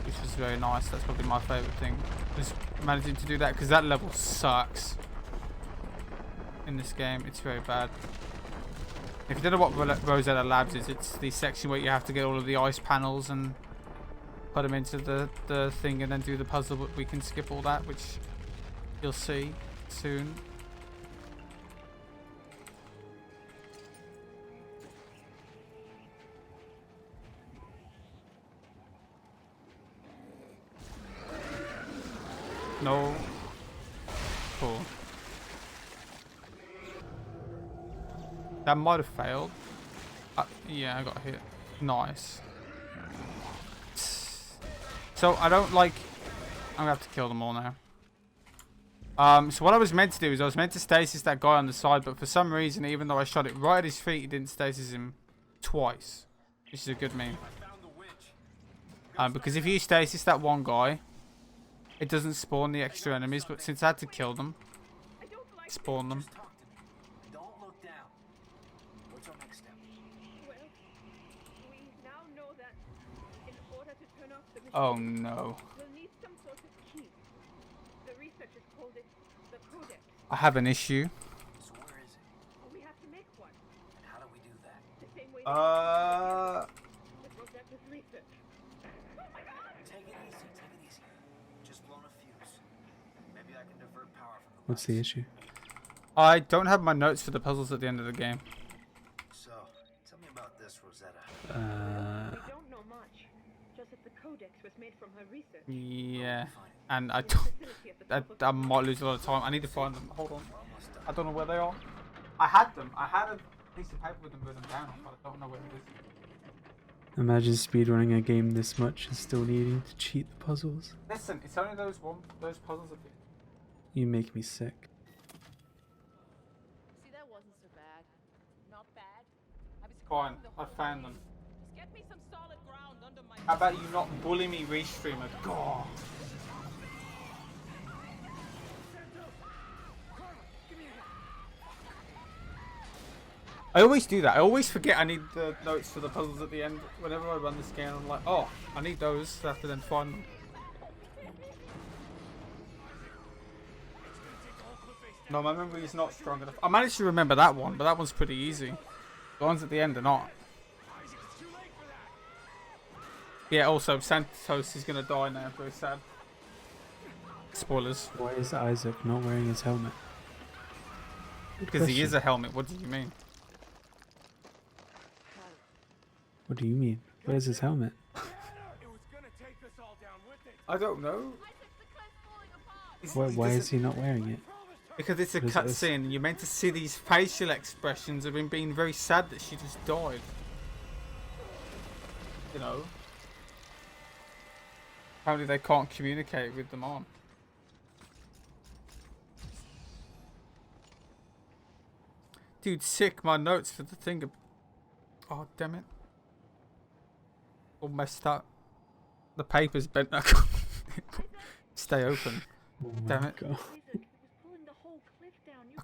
which was very nice. That's probably my favourite thing, just managing to do that, because that level sucks in this game. It's very bad. If you don't know what Rosetta Labs is, it's the section where you have to get all of the ice panels and put them into the thing and then do the puzzle, but we can skip all that, which you'll see soon. No. Cool. That might have failed. Yeah, I got hit. Nice. So I don't like... I'm gonna have to kill them all now. So what I was meant to do is I was meant to stasis that guy on the side, but for some reason, even though I shot it right at his feet, it didn't stasis him twice. Which is a good meme. Because if you stasis that one guy, it doesn't spawn the extra enemies, but since I had to kill them, spawn them. Don't look down. What's our next step? Well, we now know that in order to turn off the machine, Oh no. we'll need some sort of key. The researchers called it the codex. I have an issue. So where is it? We have to make one. And how do we do that? The same way Take it easy, take it easy. Just blown a fuse. Maybe I can divert power from the What's the issue? I don't have my notes for the puzzles at the end of the game. So, tell me about this, Rosetta. We don't know much. Just that the codex was made from her research. Yeah, and I don't. I might lose a lot of time. I need to find them. Hold on. I don't know where they are. I had them. I had a piece of paper with them written down on, but I don't know where it is. Imagine speedrunning a game this much and still needing to cheat the puzzles. Listen, it's only those puzzles at the end. You make me sick. See, that wasn't so bad. Not bad. I was Fine, crawling the I whole found way. them. Just get me some solid ground under my. How about you not bully me, restreamer? God. I always do that. I always forget I need the notes for the puzzles at the end. Whenever I run this game, I'm like, oh, I need those. I have to then find them. No, my memory is not strong enough. I managed to remember that one, but that one's pretty easy. The ones at the end are not. Yeah, also, Santos is going to die now. Very sad. Spoilers. Why is Isaac not wearing his helmet? Because he is a helmet. What do you mean? What do you mean? Where's his helmet? I don't know. Why is he not wearing it? Because it's a What is this? cutscene. You're meant to see these facial expressions of him being very sad that she just died. You know. Apparently they can't communicate with them on. Dude, sick. My notes for the thing. Oh, damn it. All messed up. The paper's bent. I can't stay open. Oh Damn my it. God.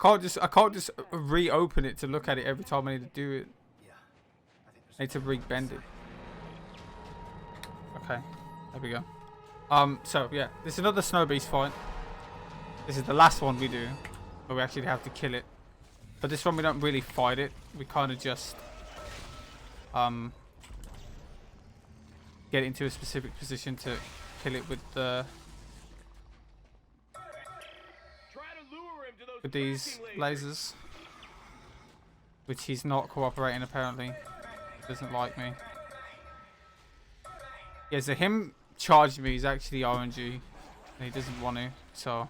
I can't just reopen it to look at it every time I need to do it. I need to rebend it. Okay, there we go. So yeah, this is another snow beast fight. This is the last one we do, where we actually have to kill it. But this one we don't really fight it. We kind of just get into a specific position to kill it with the these lasers, which he's not cooperating apparently. Doesn't like me. Yeah, so him charging me is actually RNG, and he doesn't want to. So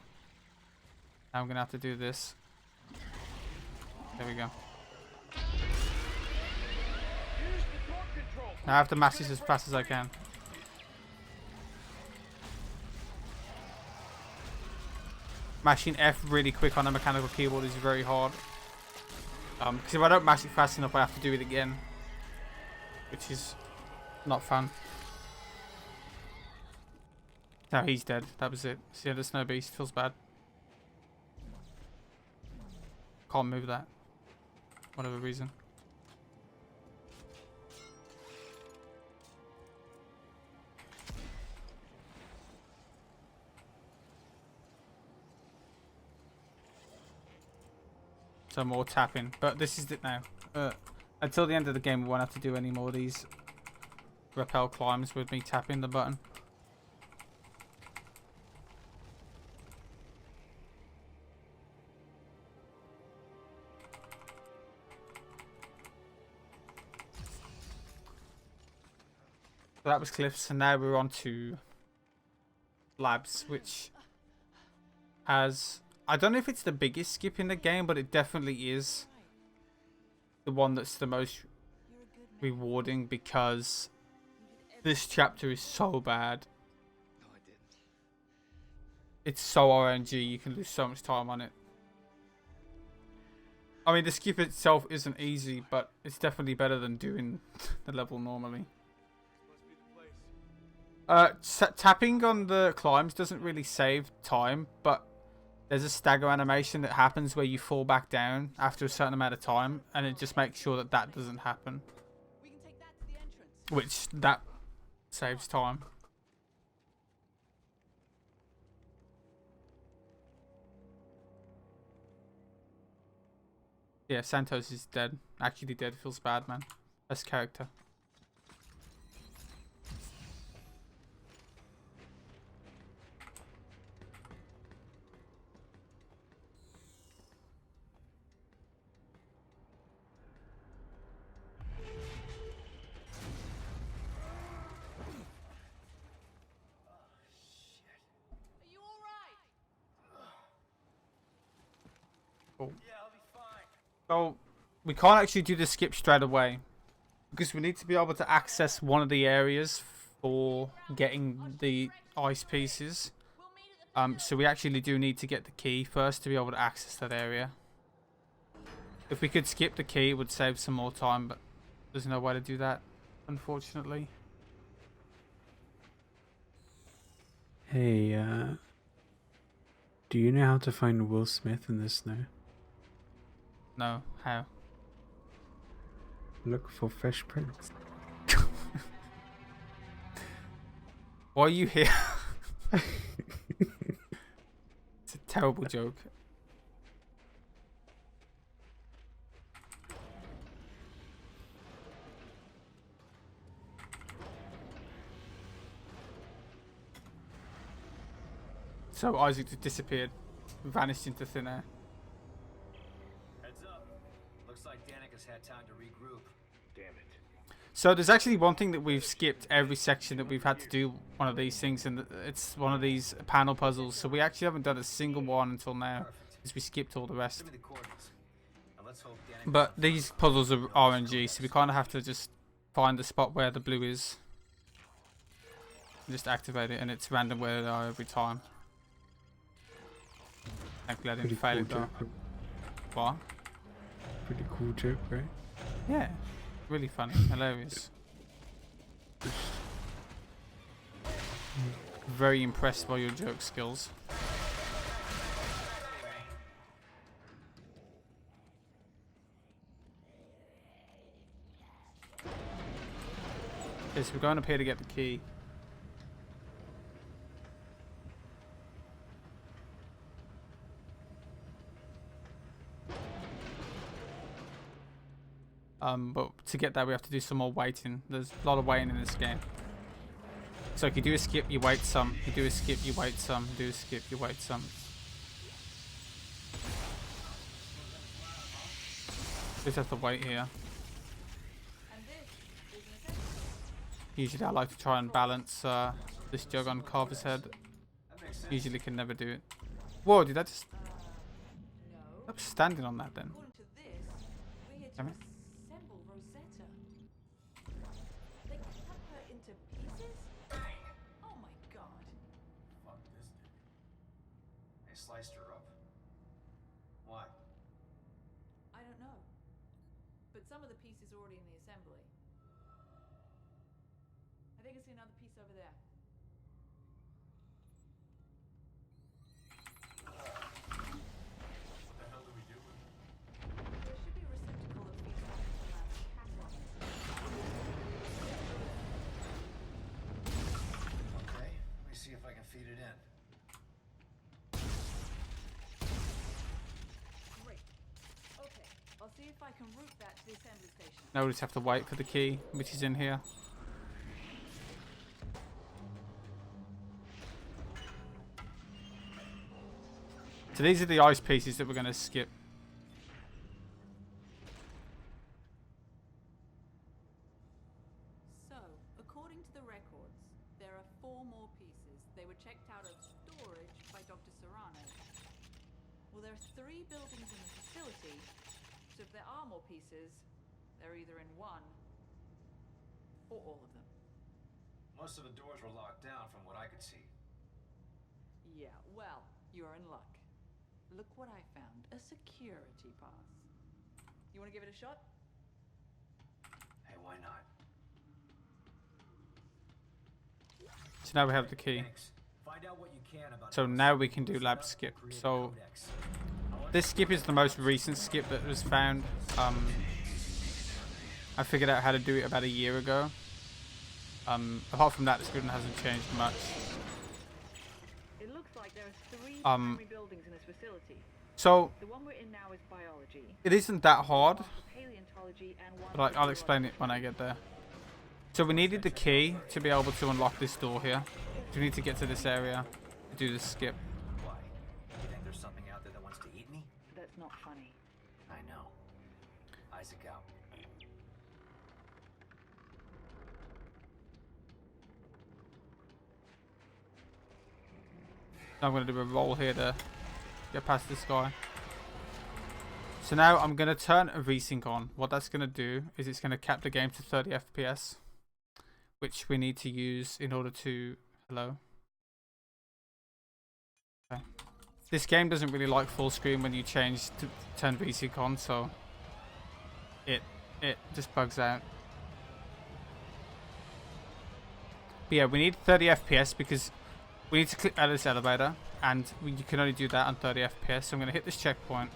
now I'm gonna have to do this. There we go. Now I have to mash this as fast as I can. Mashing F really quick on a mechanical keyboard is very hard. Because if I don't mash it fast enough, I have to do it again, which is not fun. Now he's dead. That was it. See, the snow beast feels bad. Can't move that. Whatever reason. So more tapping, but this is it now. Until the end of the game, we won't have to do any more of these rappel climbs with me tapping the button. So that was Cliffs, and now we're on to Labs, which has... I don't know if it's the biggest skip in the game, but it definitely is the one that's the most rewarding, because this chapter is so bad. It's so RNG, you can lose so much time on it. I mean, the skip itself isn't easy, but it's definitely better than doing the level normally. Tapping on the climbs doesn't really save time, but there's a stagger animation that happens where you fall back down after a certain amount of time, and it just makes sure that that doesn't happen. Which, that saves time. Yeah, Santos is dead. Actually dead. Feels bad, man. Best character. Are you alright? Cool. Yeah, I'll be fine. So we can't actually do the skip straight away because we need to be able to access one of the areas for getting the ice pieces. So we actually do need to get the key first to be able to access that area. If we could skip the key, it would save some more time, but there's no way to do that, unfortunately. Hey, do you know how to find Will Smith in the snow? No, how? Look for fresh prints. Why are you here? It's a terrible joke. So Isaac just disappeared, vanished into thin air. Heads up. Looks like Danica's had time to regroup. Damn it. So there's actually one thing that we've skipped every section that we've had to do one of these things, and it's one of these panel puzzles. So we actually haven't done a single one until now, because we skipped all the rest. Send me the coordinates. Now let's hope Danica. But these puzzles are RNG, so we kind of have to just find the spot where the blue is, and just activate it, and it's random where they are every time. Thankfully I didn't fail it though. What? Pretty cool joke, right? Yeah, really funny, hilarious. Very impressed by your joke skills. Okay, so we're going up here to get the key. But to get that we have to do some more waiting. There's a lot of waiting in this game. So if you do a skip, you wait some. You do a skip, you wait some. You do a skip, you wait some. Just have to wait here. Usually I like to try and balance this jug on Carver's head. Usually can never do it. Whoa, did that just... I was standing on that then. Damn it. Sliced her up. Why? I don't know. But some of the piece is already in the assembly. I think I see another piece over there. What the hell do we do with it? There should be a receptacle that feeds back into the lab's catalog. Okay, let me see if I can feed it in. I'll see if I can route that to the assembly station. Now we just have to wait for the key, which is in here. So these are the ice pieces that we're going to skip. So, according to the records, there are 4 more pieces. They were checked out of storage by Dr. Serrano. Well, there are 3 buildings in the facility. So if there are more pieces, they're either in one or all of them. Most of the doors were locked down from what I could see. Yeah, well, you're in luck. Look what I found. A security pass. You want to give it a shot? Hey, why not? So now we have the key. Find out what you can about So now we can do lab skip. So this skip is the most recent skip that was found. I figured out how to do it about a year ago. Apart from that, the script hasn't changed much. It looks like there are 3 primary buildings in this facility. So The one we're in now is biology. it isn't that hard, One for paleontology and one but for I'll explain it when I get there. So we needed the key to be able to unlock this door here. We need to get to this area to do this skip. Why? You think there's something out there that wants to eat me? That's not funny. I know. Isaac out. I'm going to do a roll here to get past this guy. So now I'm going to turn a resync on. What that's going to do is it's going to cap the game to 30 FPS, which we need to use in order to... Hello? Okay. This game doesn't really like full screen when you change to turn resync on, so it just bugs out. But yeah, we need 30 FPS because we need to click out of this elevator, and you can only do that on 30 FPS. So I'm going to hit this checkpoint,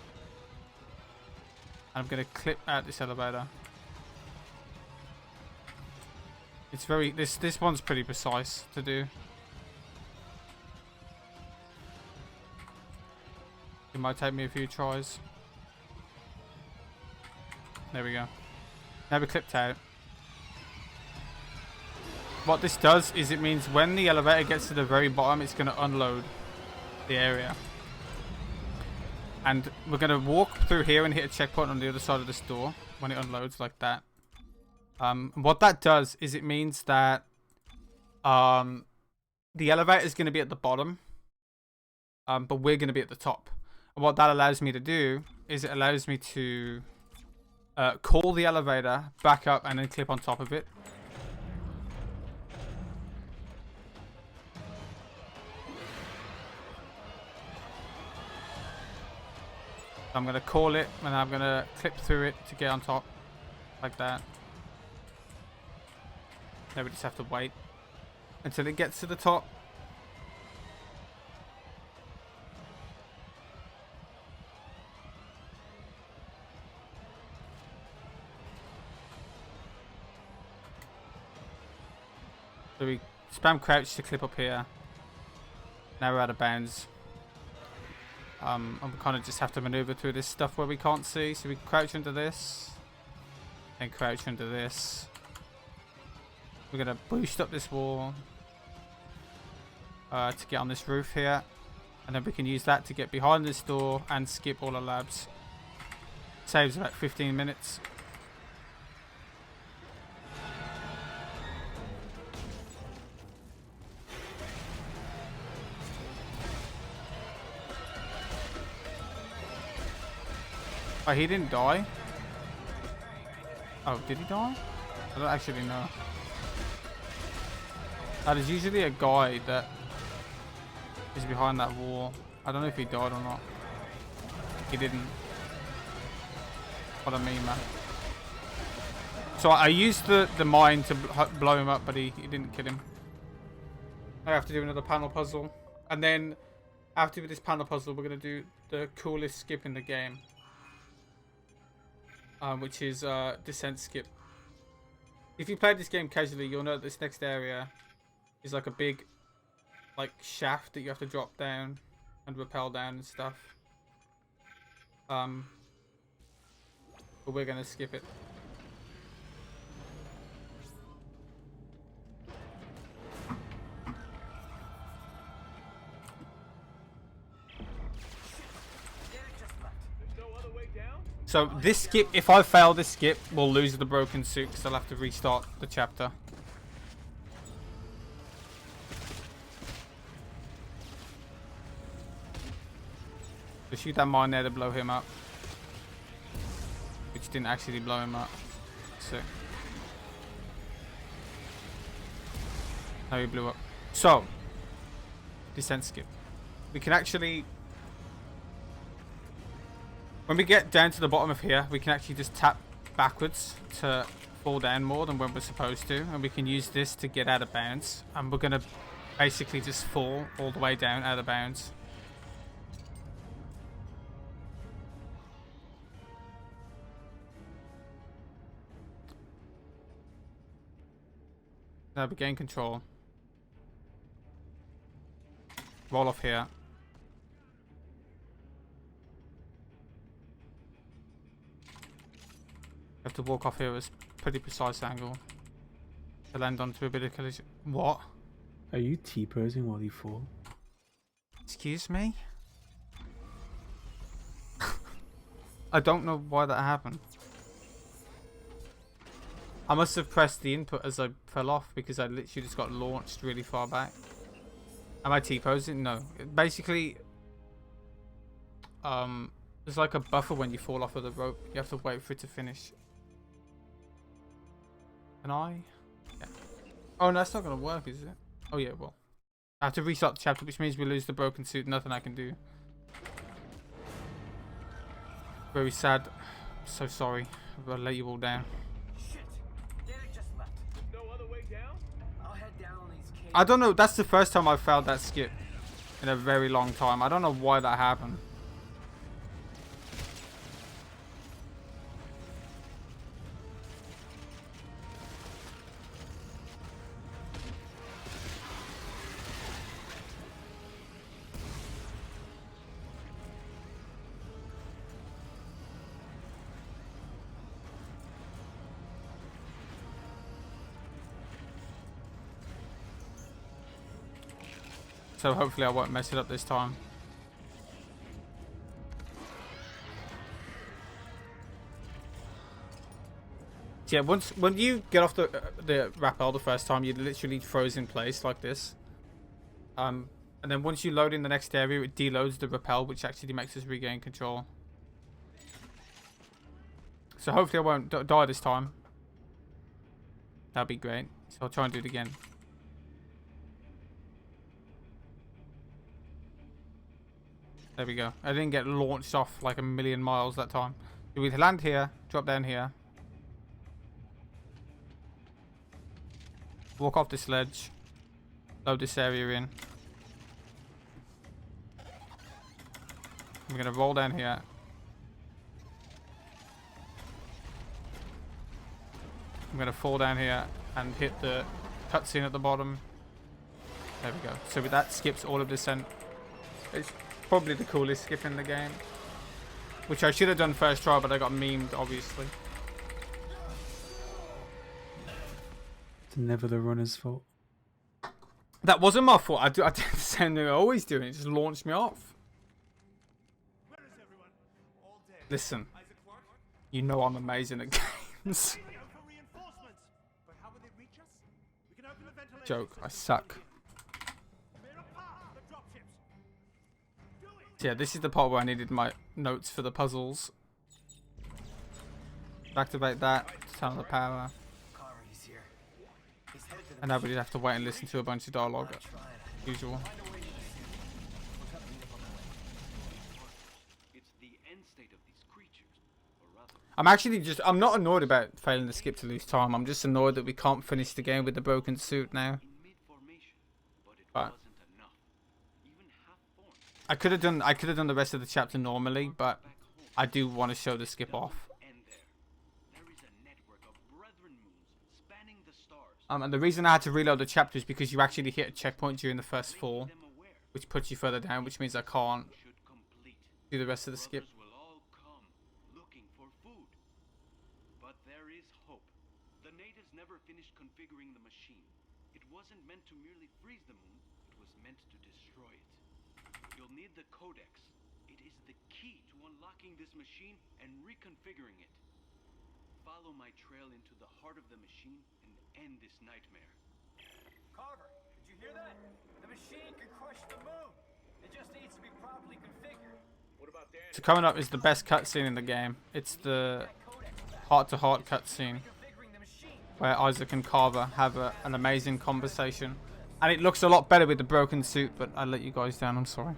and I'm going to clip out this elevator. It's very this one's pretty precise to do. It might take me a few tries. There we go. Now we clipped out. What this does is it means when the elevator gets to the very bottom, it's going to unload the area. And we're going to walk through here and hit a checkpoint on the other side of this door when it unloads like that. What that does is it means that the elevator is going to be at the bottom, but we're going to be at the top. And what that allows me to do is it allows me to call the elevator back up and then clip on top of it. I'm going to call it and I'm going to clip through it to get on top like that. Now we just have to wait until it gets to the top. So we spam crouch to clip up here. Now we're out of bounds. And we kind of just have to maneuver through this stuff where we can't see. So we crouch into this. And crouch into this. We're going to boost up this wall. To get on this roof here. And then we can use that to get behind this door and skip all the labs. Saves about 15 minutes. Oh, he didn't die? Oh, did he die? I don't actually know. There's usually a guy that is behind that wall. I don't know if he died or not. He didn't. What a meme, man. So I used the mine to blow him up, but he didn't kill him. I have to do another panel puzzle. And then after this panel puzzle, we're going to do the coolest skip in the game. Which is descent skip. If you played this game casually, you'll know that this next area is like a big shaft that you have to drop down and rappel down and stuff. But we're gonna skip it. So this skip, if I fail this skip, we'll lose the broken suit because I'll have to restart the chapter. So shoot that mine there to blow him up. Which didn't actually blow him up. Sick. Now he blew up. So, descent skip. We can actually... When we get down to the bottom of here, we can actually just tap backwards to fall down more than when we're supposed to. And we can use this to get out of bounds. And we're going to basically just fall all the way down out of bounds. Now we gain control. Roll off here. have to walk off here at a pretty precise angle to land onto a bit of collision. What? Are you T-posing while you fall? Excuse me? I don't know why that happened. I must have pressed the input as I fell off because I literally just got launched really far back. Am I T-posing? No. Basically, there's like a buffer when you fall off of the rope. You have to wait for it to finish. Can I? Yeah. Oh, no, that's not going to work, is it? Oh, yeah, well. I have to restart the chapter, which means we lose the broken suit. Nothing I can do. Very sad. So sorry. I'll let you all down. Shit! Derek just left. No other way down? I'll head down these caves. I don't know. That's the first time I've failed that skip in a very long time. I don't know why that happened. So hopefully I won't mess it up this time. So yeah, when you get off the rappel the first time, you literally froze in place like this. And then once you load in the next area, it deloads the rappel, which actually makes us regain control. So hopefully I won't die this time. That'd be great. So I'll try and do it again. There we go. I didn't get launched off like a million miles that time. We land here, drop down here. Walk off this ledge. Load this area in. We're going to roll down here. I'm going to fall down here and hit the cutscene at the bottom. There we go. So with that skips all of descent. It's probably the coolest skip in the game, which I should have done first try, but I got memed, obviously. It's never the runner's fault. That wasn't my fault. I did the same thing I always do, and it just launched me off. Listen, you know I'm amazing at games. Joke, I suck. Yeah, this is the part where I needed my notes for the puzzles. Activate that, turn on the power. And now we just have to wait and listen to a bunch of dialogue, usual. I'm not annoyed about failing the skip to lose time. I'm just annoyed that we can't finish the game with the broken suit now. But I could have done the rest of the chapter normally, but I do want to show the skip off. And the reason I had to reload the chapter is because you actually hit a checkpoint during the first fall, which puts you further down, which means I can't do the rest of the skip. But there is hope. The natives never finished configuring the machine. It wasn't meant to merely freeze the moon, it was meant to destroy it. You'll need the codex. It is the key to unlocking this machine and reconfiguring it. Follow my trail into the heart of the machine and end this nightmare. Carver, did you hear that? The machine can crush the moon. It just needs to be properly configured. What about that? So coming up is the best cutscene in the game. It's the heart-to-heart cutscene where Isaac and Carver have an amazing conversation. And it looks a lot better with the broken suit, but I let you guys down, I'm sorry.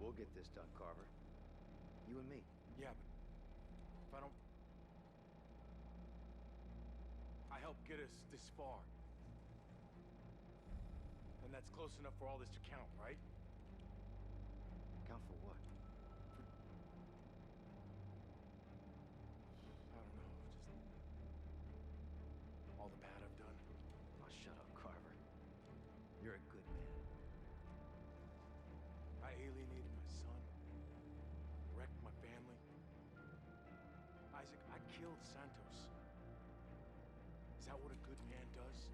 We'll get this done, Carver. You and me. Yeah, but if I don't... I helped get us this far. And that's close enough for all this to count, right? Count for what? I don't know, just... all the bad I've done. Oh, shut up, Carver. You're a good man. I alienated my son. Wrecked my family. Isaac, I killed Santos. Is that what a good man does?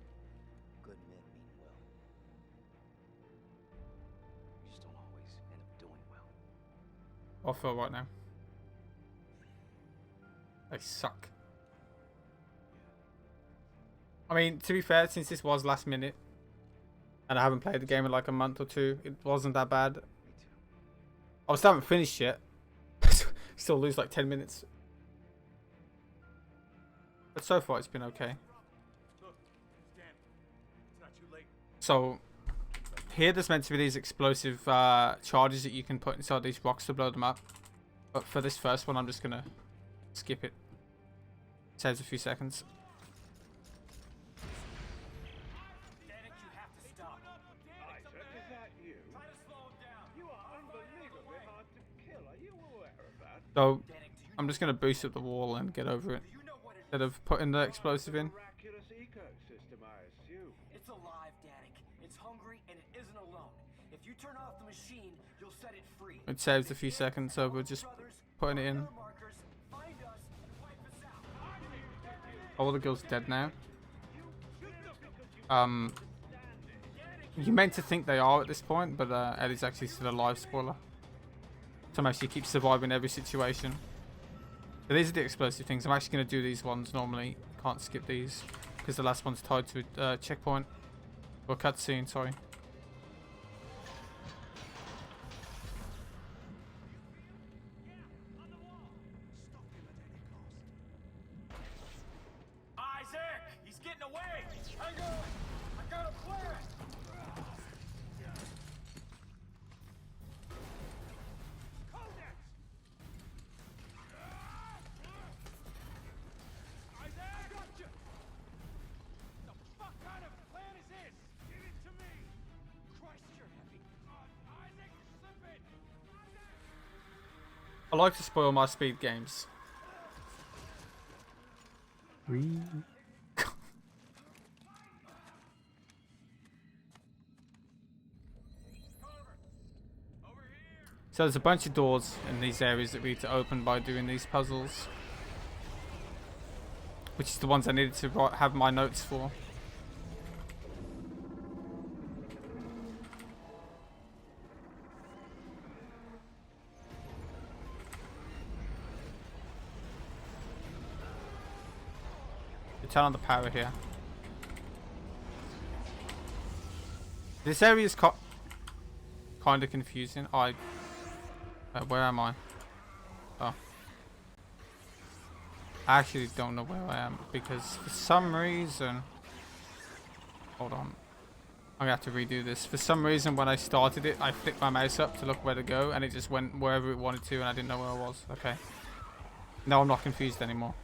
Good men mean well. You just don't always end up doing well. I feel right now. They suck. I mean, to be fair, since this was last minute, and I haven't played the game in like a month or two, it wasn't that bad. I still haven't finished yet. Still lose like 10 minutes. But so far it's been okay. Look, Dan, it's not too late. So here there's meant to be these explosive charges that you can put inside these rocks to blow them up. But for this first one I'm just gonna skip it. Saves a few seconds. Danik, you have to stop. Isaac, is that you? Try to slow him down. You are unbelievably hard to kill. Are you aware of that? So I'm just gonna boost up the wall and get over it. Instead of putting the explosive in. Miraculous ecosystem, I assume. It's alive, Danik. It's hungry and it isn't alone. If you turn off the machine, you'll set it free. It saves a few seconds, so we're just putting it in. All the girls dead now. You meant to think they are at this point, but Ellie's actually still alive, spoiler. Somehow she keeps surviving every situation. But these are the explosive things. I'm actually going to do these ones normally. Can't skip these because the last one's tied to a checkpoint. Or cutscene, sorry. Isaac! He's getting away! Hang on! I got a plan! I like to spoil my speed games. So there's a bunch of doors in these areas that we need to open by doing these puzzles. Which is the ones I needed to have my notes for. Turn on the power here. This area is kind of confusing. Where am I? Oh. I actually don't know where I am because for some reason... Hold on. I'm gonna have to redo this. For some reason when I started it, I flicked my mouse up to look where to go and it just went wherever it wanted to and I didn't know where I was. Okay. Now I'm not confused anymore.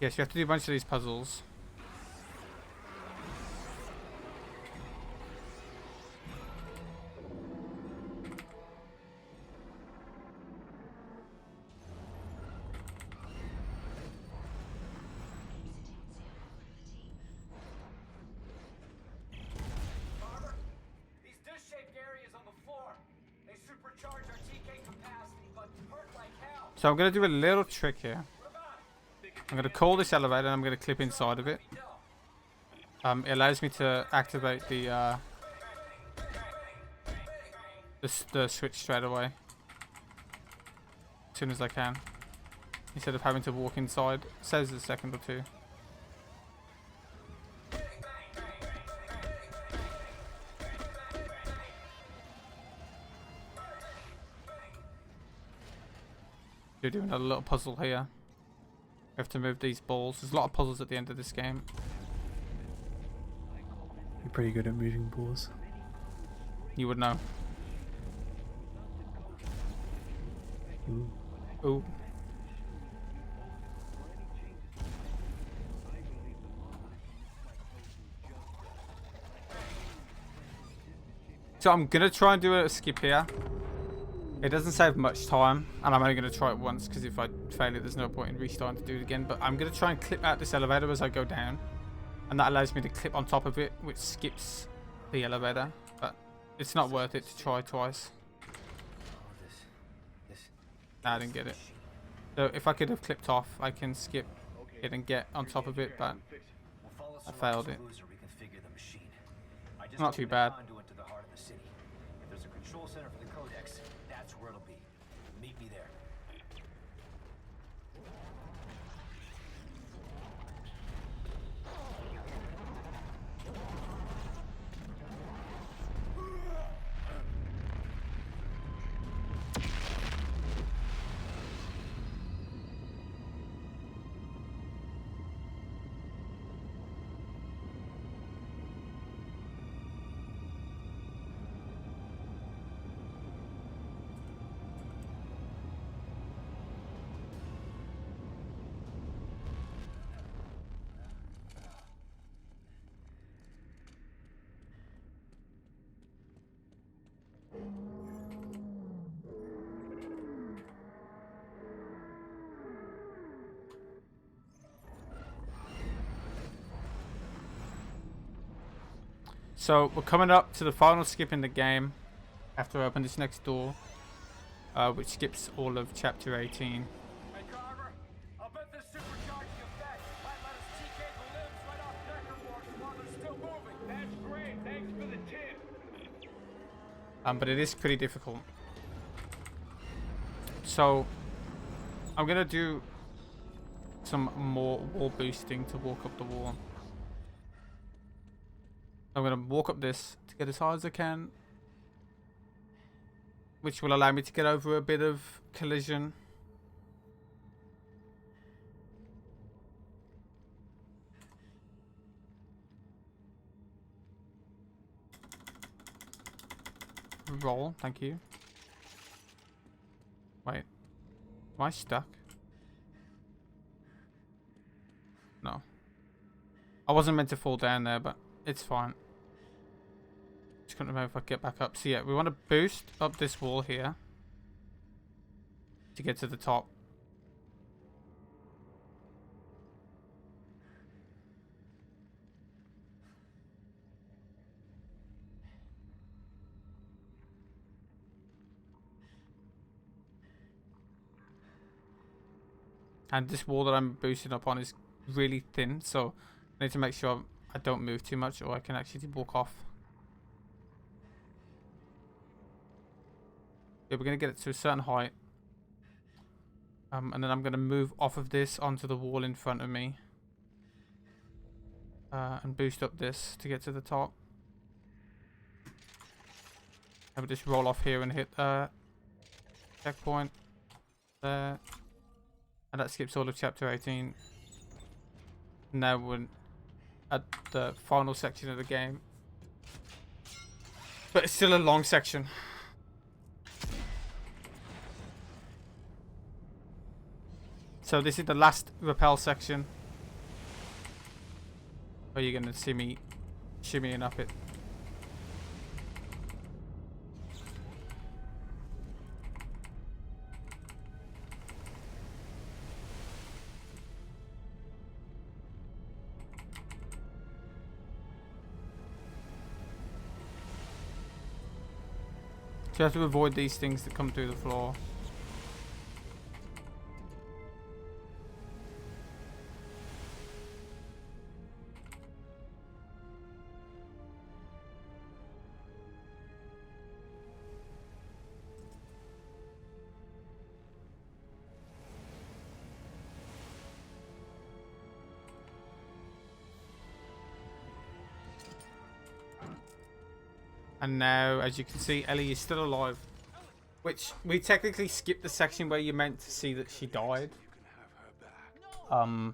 Yes, you have to do a bunch of these puzzles. Barbara, these dish-shaped areas on the floor, they supercharge our TK capacity, but hurt like hell. So I'm going to do a little trick here. I'm going to call this elevator and I'm going to clip inside of it. It allows me to activate the switch straight away. As soon as I can. Instead of having to walk inside. Saves a second or two. You're doing a little puzzle here. We have to move these balls. There's a lot of puzzles at the end of this game. You're pretty good at moving balls. You would know. Ooh. Ooh. So I'm gonna try and do a skip here. It doesn't save much time, and I'm only gonna try it once because if I fail it, there's no point in restarting to do it again. But I'm gonna try and clip out this elevator as I go down, and that allows me to clip on top of it, which skips the elevator. But it's not worth it to try twice. Nah, I didn't get it. So if I could have clipped off, I can skip it and get on top of it, but I failed it. Not too bad. If there's a control center for the codex, that's where it'll be. Meet me there. So we're coming up to the final skip in the game after I open this next door, which skips all of chapter 18. Hey, Carver, I'll bet this supercharging effect might let us TK the limbs right off Deckerworks while they're still moving. That's great. Thanks for the tip. But it is pretty difficult. So I'm gonna do some more wall boosting to walk up the wall. I'm gonna walk up this to get as high as I can, which will allow me to get over a bit of collision. Roll, thank you. Wait, am I stuck? No. I wasn't meant to fall down there, but it's fine. Just couldn't remember if I get back up. So yeah, we want to boost up this wall here to get to the top. And this wall that I'm boosting up on is really thin, so I need to make sure I don't move too much or I can actually walk off. Yeah, we're going to get it to a certain height. And then I'm going to move off of this onto the wall in front of me. And boost up this to get to the top. And we just roll off here and hit checkpoint. There. And that skips all of chapter 18. Now we're at the final section of the game. But it's still a long section. So this is the last rappel section. Where you're going to see me shimmying up it. So you have to avoid these things that come through the floor. And now, as you can see, Ellie is still alive. Which, we technically skipped the section where you're meant to see that she died. You're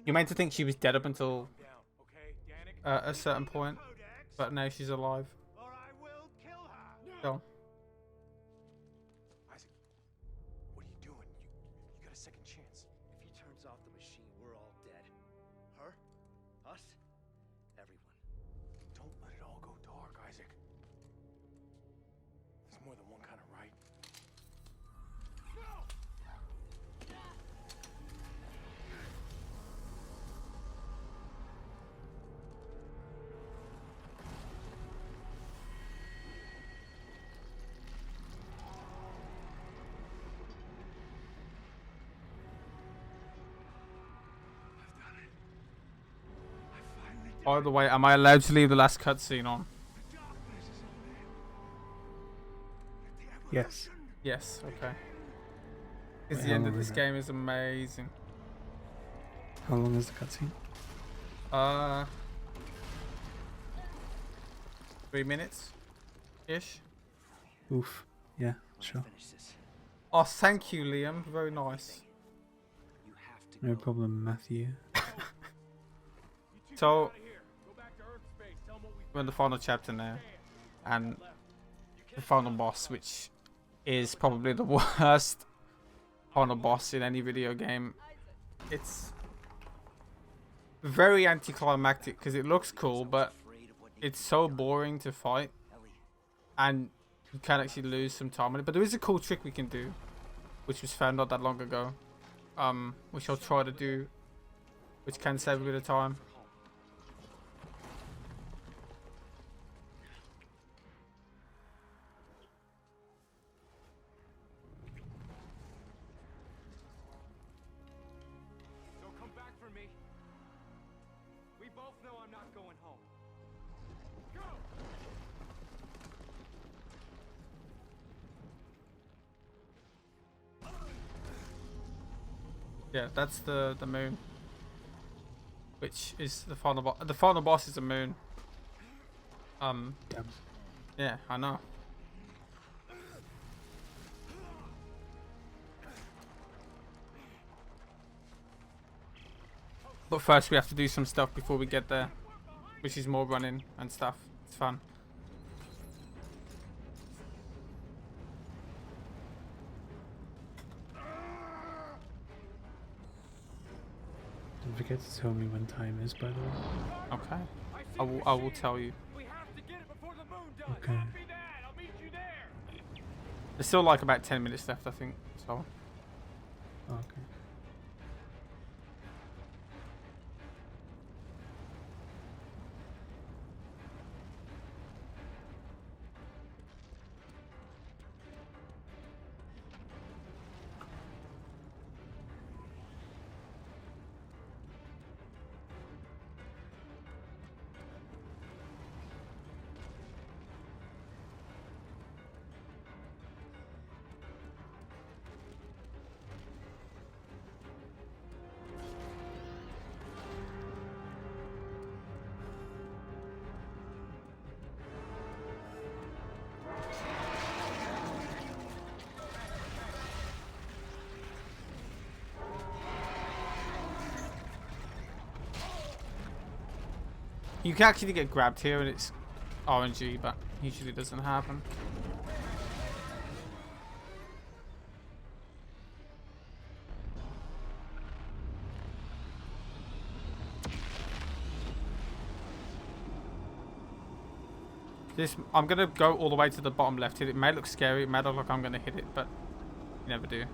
meant to think she was dead up until a certain point. But now she's alive. Isaac, what are you more than one kind of right. By the way, am I allowed to leave the last cutscene on? Yes. Yes, okay. Because Wait, the how end of long this is it? game is amazing. How long is the cutscene? 3 minutes ish. Oof. Yeah, sure. Oh, thank you, Liam. Very nice. No problem, Matthew. So, we're in the final chapter now, and the final boss, which is probably the worst final boss in any video game. It's very anticlimactic because it looks cool, but it's so boring to fight, and you can actually lose some time on it. But there is a cool trick we can do, which was found not that long ago, which I'll try to do, which can save a bit of time. Don't come back for me. We both know I'm not going home. Go! Yeah, that's the moon, which is the final boss. The final boss is a moon. Yeah, I know. But first we have to do some stuff before we get there, which is more running and stuff. It's fun. Don't forget to tell me when time is, by the way. Okay. I will tell you. Okay. There's still like about 10 minutes left, I think. So. Okay. You can actually get grabbed here and it's RNG, but usually doesn't happen. I'm gonna go all the way to the bottom left here. It may look scary, it may look like I'm gonna hit it, but you never do.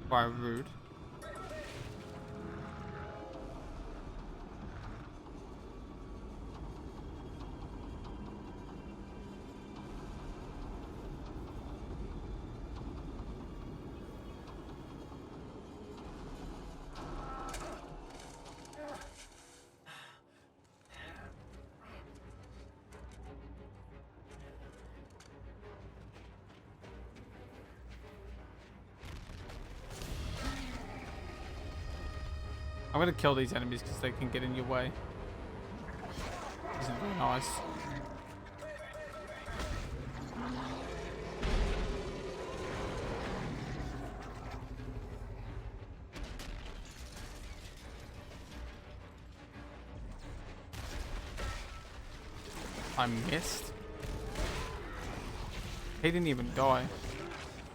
Quite rude. I'm gonna kill these enemies because they can get in your way. Isn't very nice. I missed. He didn't even die.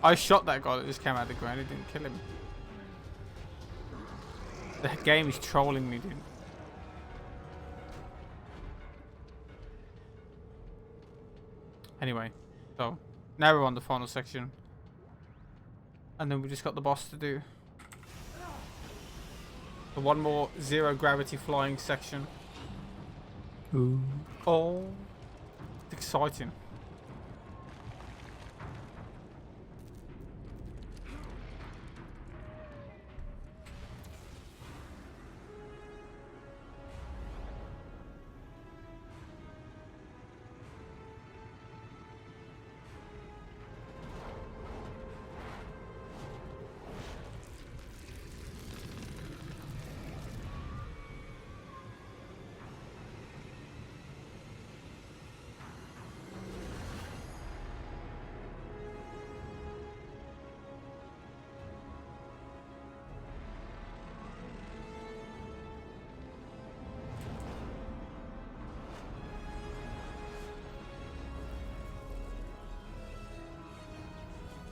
I shot that guy that just came out of the ground. It didn't kill him. The game is trolling me, dude. Anyway, so now we're on the final section. And then we just got the boss to do. So one more zero gravity flying section. Ooh. Oh, it's exciting.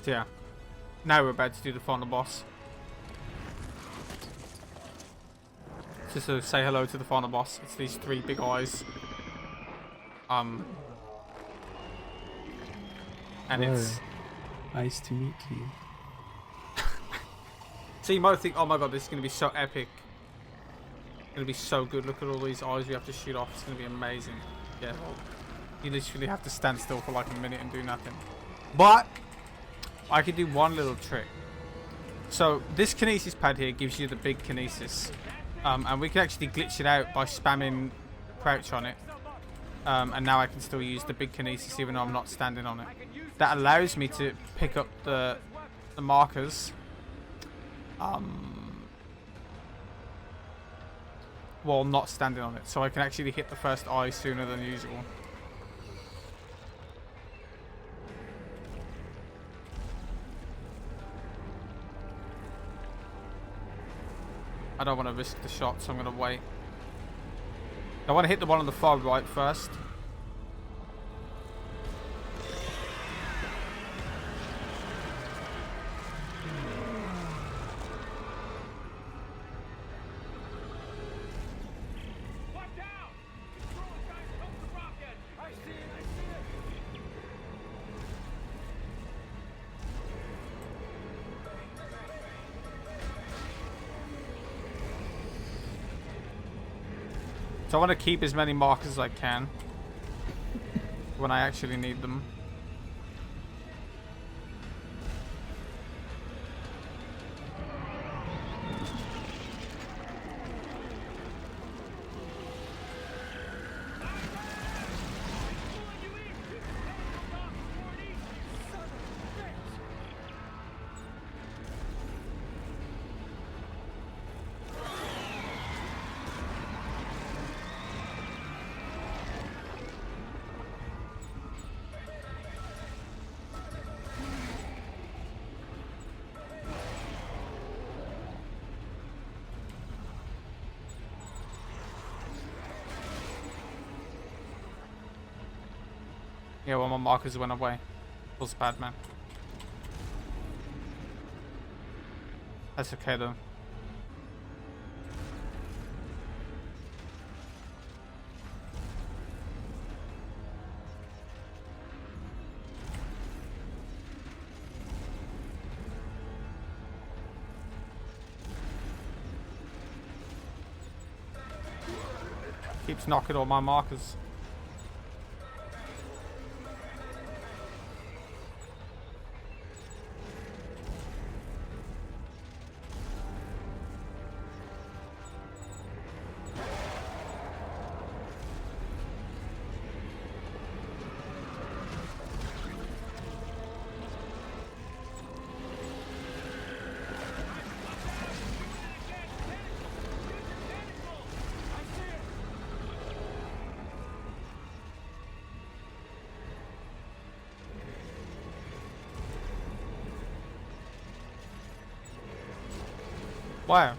So yeah, now we're about to do the final boss. Just to say hello to the final boss. It's these three big eyes. And Hello. it's... Nice to meet you. So you might think, oh my god, this is going to be so epic. It's going to be so good. Look at all these eyes we have to shoot off. It's going to be amazing. Yeah, well, you literally have to stand still for like a minute and do nothing. But I could do one little trick. So this kinesis pad here gives you the big kinesis. And we can actually glitch it out by spamming crouch on it. And now I can still use the big kinesis even though I'm not standing on it. That allows me to pick up the markers. While not standing on it. So I can actually hit the first eye sooner than usual. I don't want to risk the shot, so I'm going to wait. I want to hit the one on the far right first. So I want to keep as many markers as I can when I actually need them. Yeah, well, my markers went away. Feels bad, man. That's okay, though. Keeps knocking all my markers. Wow.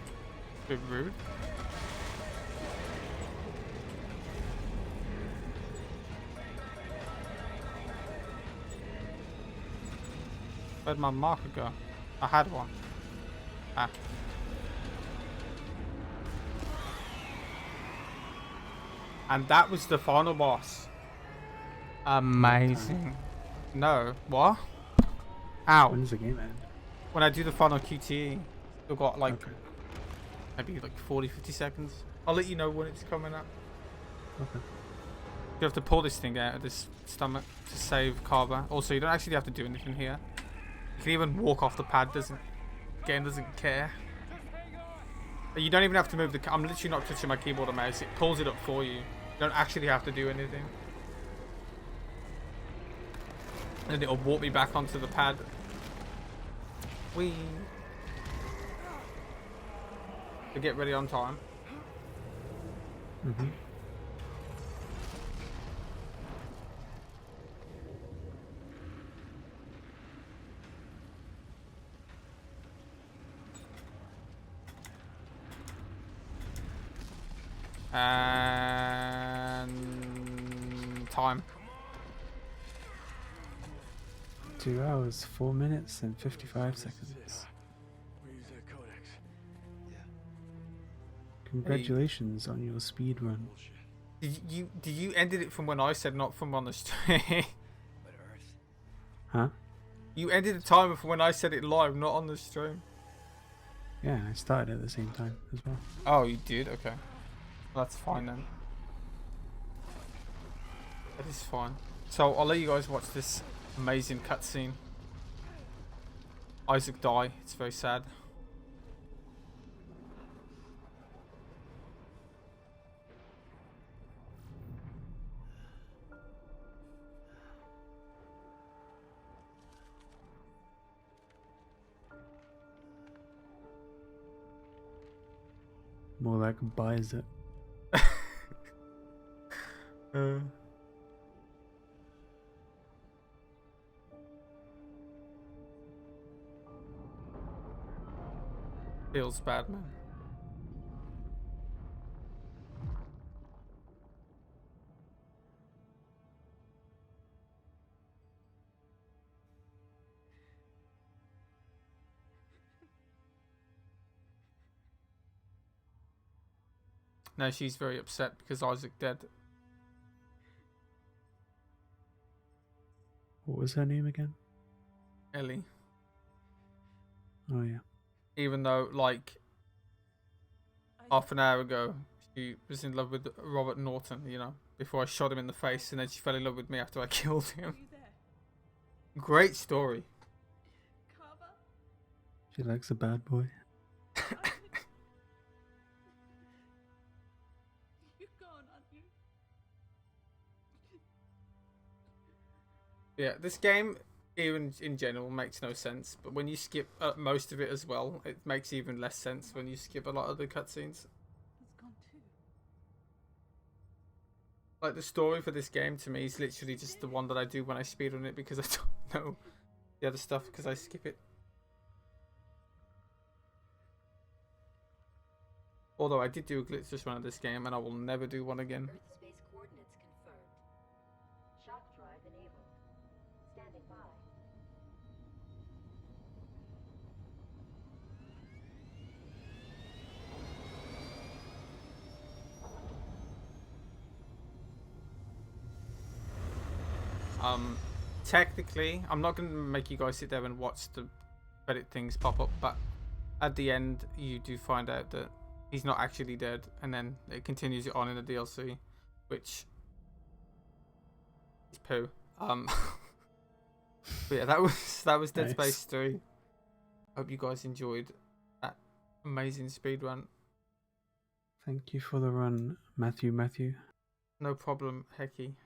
Bit rude. Where'd my marker go? I had one. Ah. And that was the final boss. Amazing. No. What? Ow. When does the game end? When I do the final QTE, still got like maybe like 40, 50 seconds. I'll let you know when it's coming up. Okay. You have to pull this thing out of this stomach to save Carver. Also, you don't actually have to do anything here. You can even walk off the pad. Game doesn't care. You don't even have to move the. I'm literally not touching my keyboard or mouse. It pulls it up for you. You don't actually have to do anything. And it'll walk me back onto the pad. Whee! To get ready on time. Mm-hmm. And time. 2 hours, 4 minutes, and 55 seconds. We use that codex. Congratulations on your speed run. Did you ended it from when I said, not from on the stream? Huh? You ended the timer from when I said it live, not on the stream. Yeah, I started at the same time as well. Oh, you did? Okay. That's fine then. That is fine. So I'll let you guys watch this amazing cutscene. Isaac die. It's very sad. More like buys it. Feels bad, man. No, she's very upset because Isaac dead. What was her name again? Ellie. Oh yeah. Even though, like, half an hour ago, she was in love with Robert Norton, you know, before I shot him in the face, and then she fell in love with me after I killed him. Great story. She likes a bad boy. Yeah, this game, even in general, makes no sense. But when you skip most of it as well, it makes even less sense when you skip a lot of the cutscenes. Like, the story for this game, to me, is literally just the one that I do when I speedrun it, because I don't know the other stuff, because I skip it. Although I did do a glitchless run of this game, and I will never do one again. Earth-space coordinates confirmed. Shock drive enabled. Standing by. Technically, I'm not going to make you guys sit there and watch the credit things pop up, but at the end, you do find out that he's not actually dead, and then it continues it on in the DLC, which is poo. But yeah, that was Dead Space 3. Hope you guys enjoyed that amazing speedrun. Thank you for the run, Matthew. No problem, Hecky.